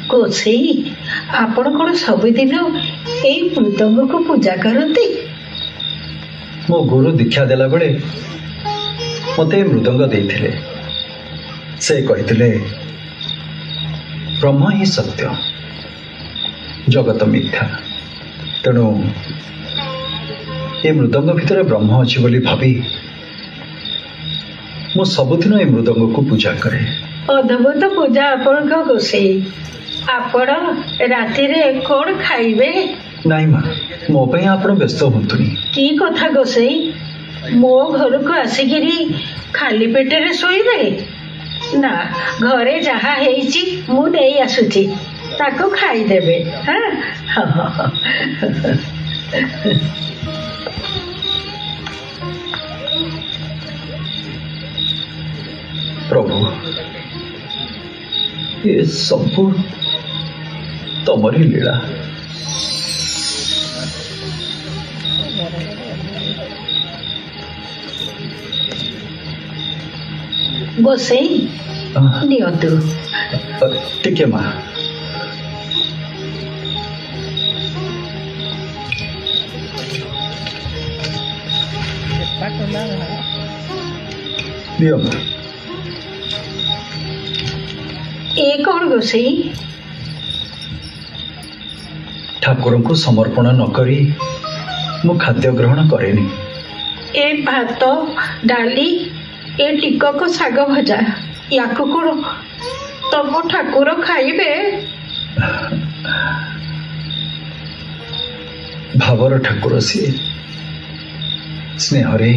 गोसाई आपण कौन सबुदिन एई मृदंग को पूजा करती? मो गुरु दीक्षा देला बेले मते मृदंग देइथिले। से कहिथिले ब्रह्म ही सत्य जगत मिथ्या। तेणु ए मृदंग भितर ब्रह्म अछि बोली भाबी मो सबुदिन ए मृदंग को पूजा करे। अद्भुत पूजा आपण गोसाई। ଆପଣ ରାତିରେ କଣ ଖାଇବେ? ନାଇଁ ମା, ମୋ ପାଇଁ ଆପଣ ବ୍ୟସ୍ତ ହୁଅନ୍ତୁନି। କି କଥା ଗୋସେଇ, ମୋ ଘରକୁ ଆସିକିରି ଖାଲି ପେଟରେ ଶୋଇବେ ନା? ଘରେ ଯାହା ହେଇଛି ମୁଁ ନେଇ ଆସୁଛି, ତାକୁ ଖାଇଦେବେ। ପ୍ରଭୁ, ଏ ସବୁ ତମରି ଲୀଳା। ଗୋସେଇ ନିଅନ୍ତୁ। ଟିକେ ମା। ଦିଅ ମା। ଏ କଣ ଗୋସେଇ? ଠାକୁରଙ୍କୁ ସମର୍ପଣ ନ କରି ମୁଁ ଖାଦ୍ୟ ଗ୍ରହଣ କରେନି। ଏ ଭାତ, ଡାଲି, ଏ ଟିକକ ଶାଗ ଭଜା, ୟାକୁ କଣ ତମ ଠାକୁର ଖାଇବେ? ଭାବର ଠାକୁର ସିଏ, ସ୍ନେହରେ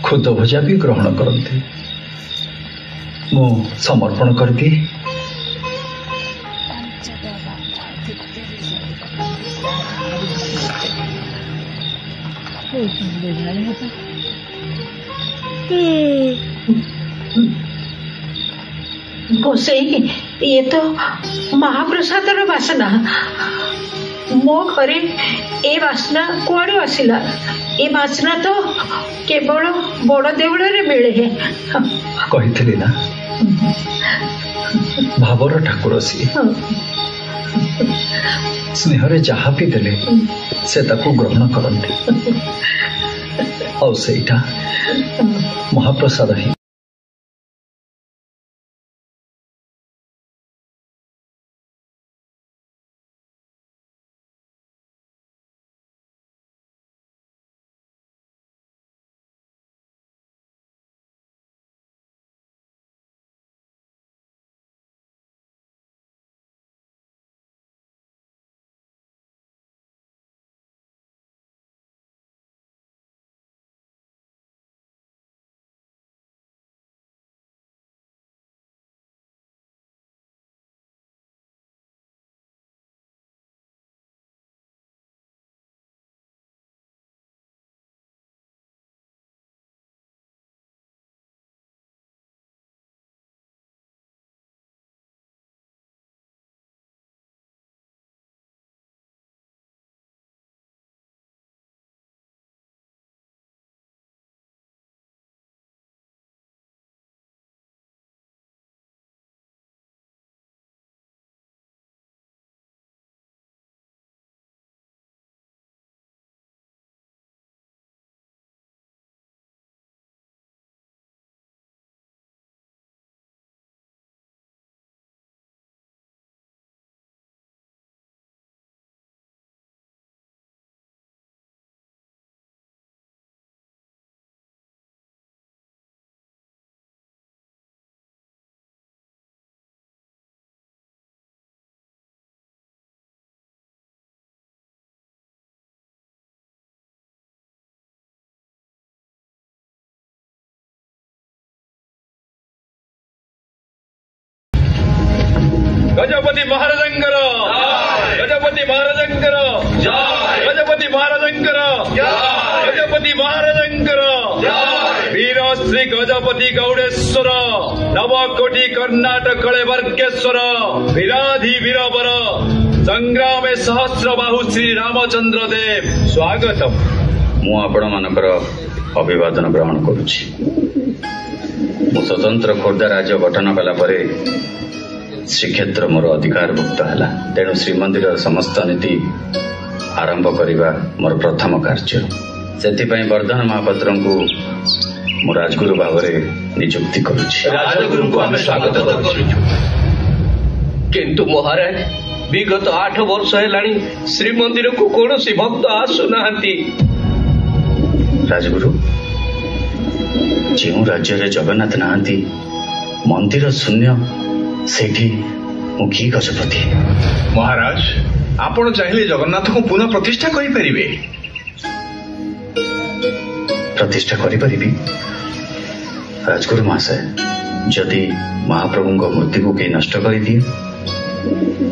ଖୁଦ ଭଜା ବି ଗ୍ରହଣ କରନ୍ତି। ମୁଁ ସମର୍ପଣ କରିଦିଏ। ଗୋସେଇ, ଇଏ ତ ମହାପ୍ରସାଦର ବାସନା। ମୋ ଘରେ ଏ ବାସ୍ନା କୁଆଡୁ ଆସିଲା? ଏ ବାସ୍ନା ତ କେବଳ ବଡ ଦେଉଳରେ ମିଳେ। କହିଥିଲି ନା, ଭାବର ଠାକୁର ସିଏ। ସ୍ନେହରେ ଯାହା ବି ଦେଲେ ସେ ତାକୁ ଗ୍ରହଣ କରନ୍ତି, ଆଉ ସେଇଟା ମହାପ୍ରସାଦ ହିଁ। गजपति महाराजंकर, गजपति महाराजंकर, गजपति महाराजंकर, गजपति महाराजंकर, वीर श्री गजपति गौड़ेश्वर नवकोटि कर्णाटक वर्गेश्वर वीराधि वीरवर संग्राम सहस्र बाहु श्री रामचंद्र देव स्वागतम। मु आपण मानकर अभिवादन ग्रहण करुछि। मु स्वतंत्र खोर्धा राज्य गठन कला परे श्रीक्षेत्र मोर अधिकारभुक्त है, तेणु श्रीमंदिर समस्त नीति आरंभ करने मोर प्रथम कार्य। से वर्धन महापात्र को मु राजगुरु भाव में नियुक्ति करुछि। राजगुरु को आम स्वागत करुछु। किंतु महाराज विगत 8 वर्ष है श्रीमंदिर को कौन सी भक्त आसुना। राजगुरु, जो राज्य जगन्नाथ नहांती, मंदिर शून्य, सेठी ମୁଁ କି ଗଜପତି? ମହାରାଜ, ଆପଣ ଚାହିଁଲେ ଜଗନ୍ନାଥଙ୍କୁ ପୁନଃ ପ୍ରତିଷ୍ଠା କରିପାରିବେ। ପ୍ରତିଷ୍ଠା କରିପାରିବି? ରାଜଗୁରୁ ମହାଶୟ, ଯଦି ମହାପ୍ରଭୁଙ୍କ ମୂର୍ତ୍ତିକୁ କେହି ନଷ୍ଟ କରିଦିଏ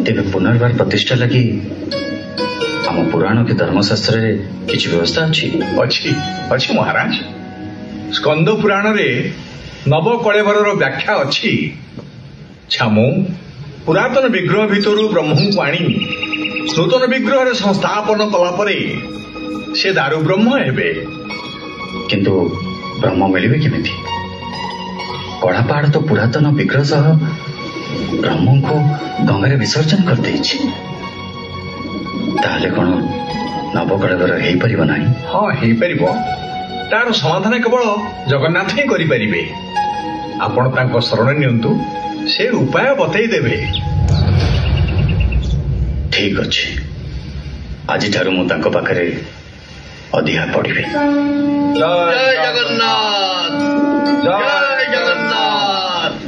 ତେବେ ପୁନର୍ବାର ପ୍ରତିଷ୍ଠା ଲାଗି ଆମ ପୁରାଣ କି ଧର୍ମଶାସ୍ତ୍ରରେ କିଛି ବ୍ୟବସ୍ଥା ଅଛି? ଅଛି ମହାରାଜ। ସ୍କନ୍ଦ ପୁରାଣରେ ନବକଳେବରର ବ୍ୟାଖ୍ୟା ଅଛି। ଛାମୁ ପୁରାତନ ବିଗ୍ରହ ଭିତରୁ ବ୍ରହ୍ମଙ୍କୁ ଆଣି ନୂତନ ବିଗ୍ରହରେ ସଂସ୍ଥାପନ କଲା ପରେ ସେ ଦାରୁ ବ୍ରହ୍ମ ହେବେ। କିନ୍ତୁ ବ୍ରହ୍ମ ମିଳିବେ କେମିତି? କଳାପାହାଡ଼ ତ ପୁରାତନ ବିଗ୍ରହ ସହ ବ୍ରହ୍ମଙ୍କୁ ଗଙ୍ଗାରେ ବିସର୍ଜନ କରିଦେଇଛି। ତାହେଲେ କଣ ନବକଳେବର ହେଇପାରିବ ନାହିଁ? ହଁ, ହେଇପାରିବ। ତାର ସମାଧାନ କେବଳ ଜଗନ୍ନାଥ ହିଁ କରିପାରିବେ। ଆପଣ ତାଙ୍କ ଶରଣ ନିଅନ୍ତୁ, ସେ ଉପାୟ ବତେଇ ଦେବେ। ଠିକ ଅଛି, ଆଜିଠାରୁ ମୁଁ ତାଙ୍କ ପାଖରେ ଅଧିକା ପଡ଼ିବି। ଜୟ ଜଗନ୍ନାଥ, ଜୟ ଜଗନ୍ନାଥ,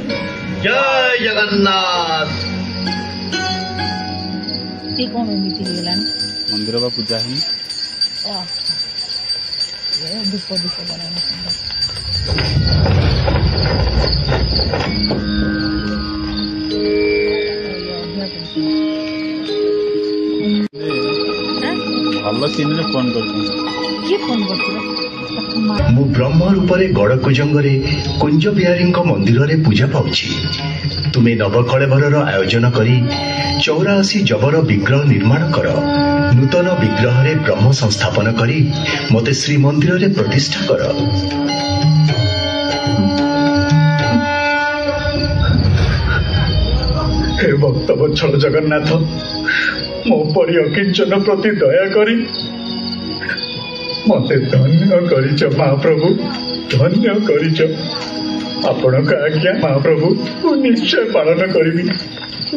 ଜୟ ଜଗନ୍ନାଥ। କଣ ଏମିତି ହେଇଗଲାଣି? ମନ୍ଦିର ବା ପୂଜା ହେଇନି। ଧୂପ ଧୂପ ଭଲ ସିନରେ ଫୋନ କରୁଛନ୍ତି। କିଏ ଫୋନ କରୁଥିଲା? ମୁଁ ବ୍ରହ୍ମ ରୂପରେ ଗଡ଼କୁଜଙ୍ଗରେ କୁଞ୍ଜ ବିହାରୀଙ୍କ ମନ୍ଦିରରେ ପୂଜା ପାଉଛି। ତୁମେ ନବକଳେବରର ଆୟୋଜନ କରି 84 ଯବର ବିଗ୍ରହ ନିର୍ମାଣ କର। ନୂତନ ବିଗ୍ରହରେ ବ୍ରହ୍ମ ସଂସ୍ଥାପନ କରି ମୋତେ ଶ୍ରୀମନ୍ଦିରରେ ପ୍ରତିଷ୍ଠା କର। ହେ ଭକ୍ତବତ୍ସଳ ଜଗନ୍ନାଥ, ମୋ ପରି ଅକିଞ୍ଚନ ପ୍ରତି ଦୟା କରି ମତେ ଧନ୍ୟ କରିଛ ମହାପ୍ରଭୁ, ଧନ୍ୟ କରିଛ। ଆପଣଙ୍କ ଆଜ୍ଞା ମହାପ୍ରଭୁ ମୁଁ ନିଶ୍ଚୟ ପାଳନ କରିବି,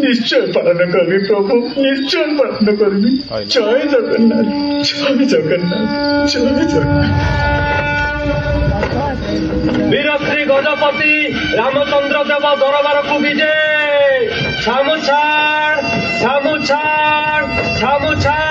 ନିଶ୍ଚୟ ପାଳନ କରିବି ପ୍ରଭୁ, ନିଶ୍ଚୟ ପାଳନ କରିବି। ଜୟ ଜଗନ୍ନାଥ, ଜୟ ଜଗନ୍ନାଥ, ଜୟ ଜଗନ୍ନାଥ। ବୀରଶ୍ରୀ ଗଜପତି ରାମଚନ୍ଦ୍ର ଦେବ ଦରବାରକୁ ବିଜେ। ଛାମୁଛାଡ଼, ଛାମୁଛାଡ଼, ଛାମୁଛାଡ଼।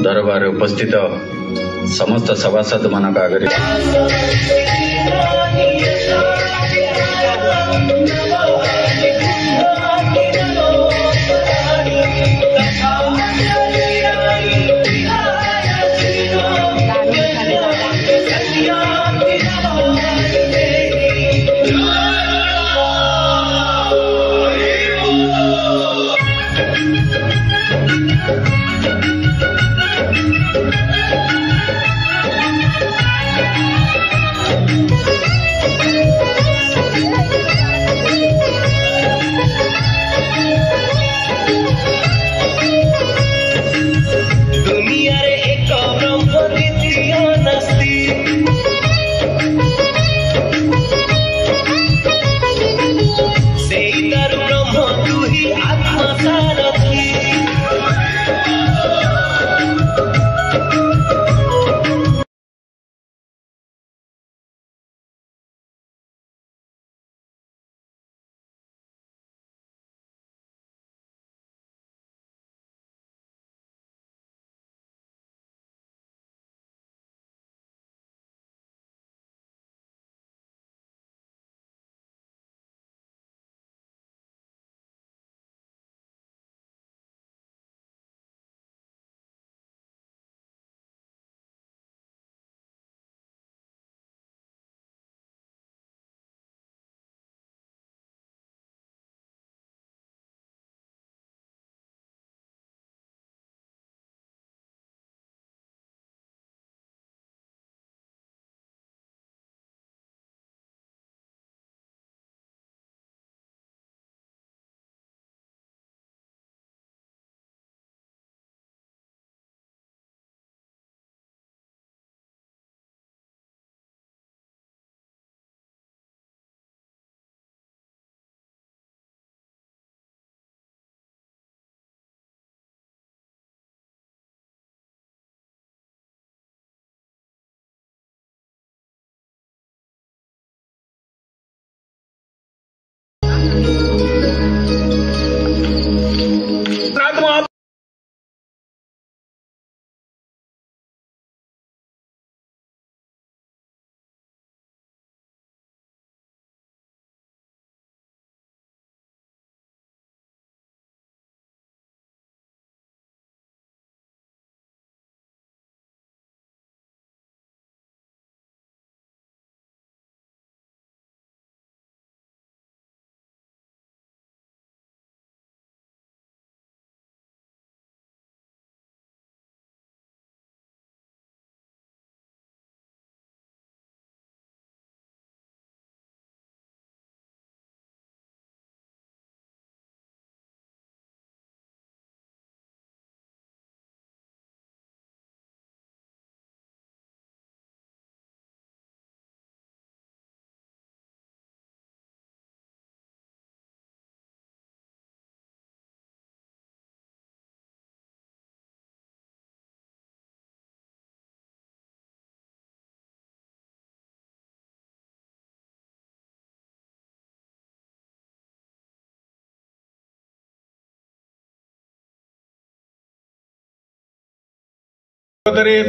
ଦରବାରରେ ଉପସ୍ଥିତ ସମସ୍ତ ସଭାସଦ ମାନଙ୍କ ଆଗରେ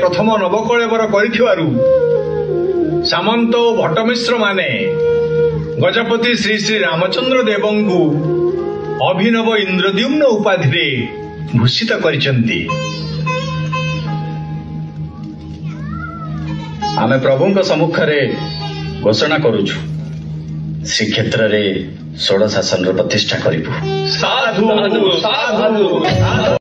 ପ୍ରଥମ ନବକଳେବର କରିଥିବାରୁ ସାମନ୍ତ ଓ ଭଟ୍ଟମିଶ୍ର ମାନେ ଗଜପତି ଶ୍ରୀ ଶ୍ରୀ ରାମଚନ୍ଦ୍ର ଦେବଙ୍କୁ ଅଭିନବ ଇନ୍ଦ୍ରଦ୍ୟୁମ୍ନ ଉପାଧିରେ ଭୂଷିତ କରିଛନ୍ତି। ଆମେ ପ୍ରଭୁଙ୍କ ସମ୍ମୁଖରେ ଘୋଷଣା କରୁଛୁ ଶ୍ରୀକ୍ଷେତ୍ରରେ ଷୋଡ଼ ଶାସନର ପ୍ରତିଷ୍ଠା କରିବୁ। ସାଧୁ ସାଧୁ।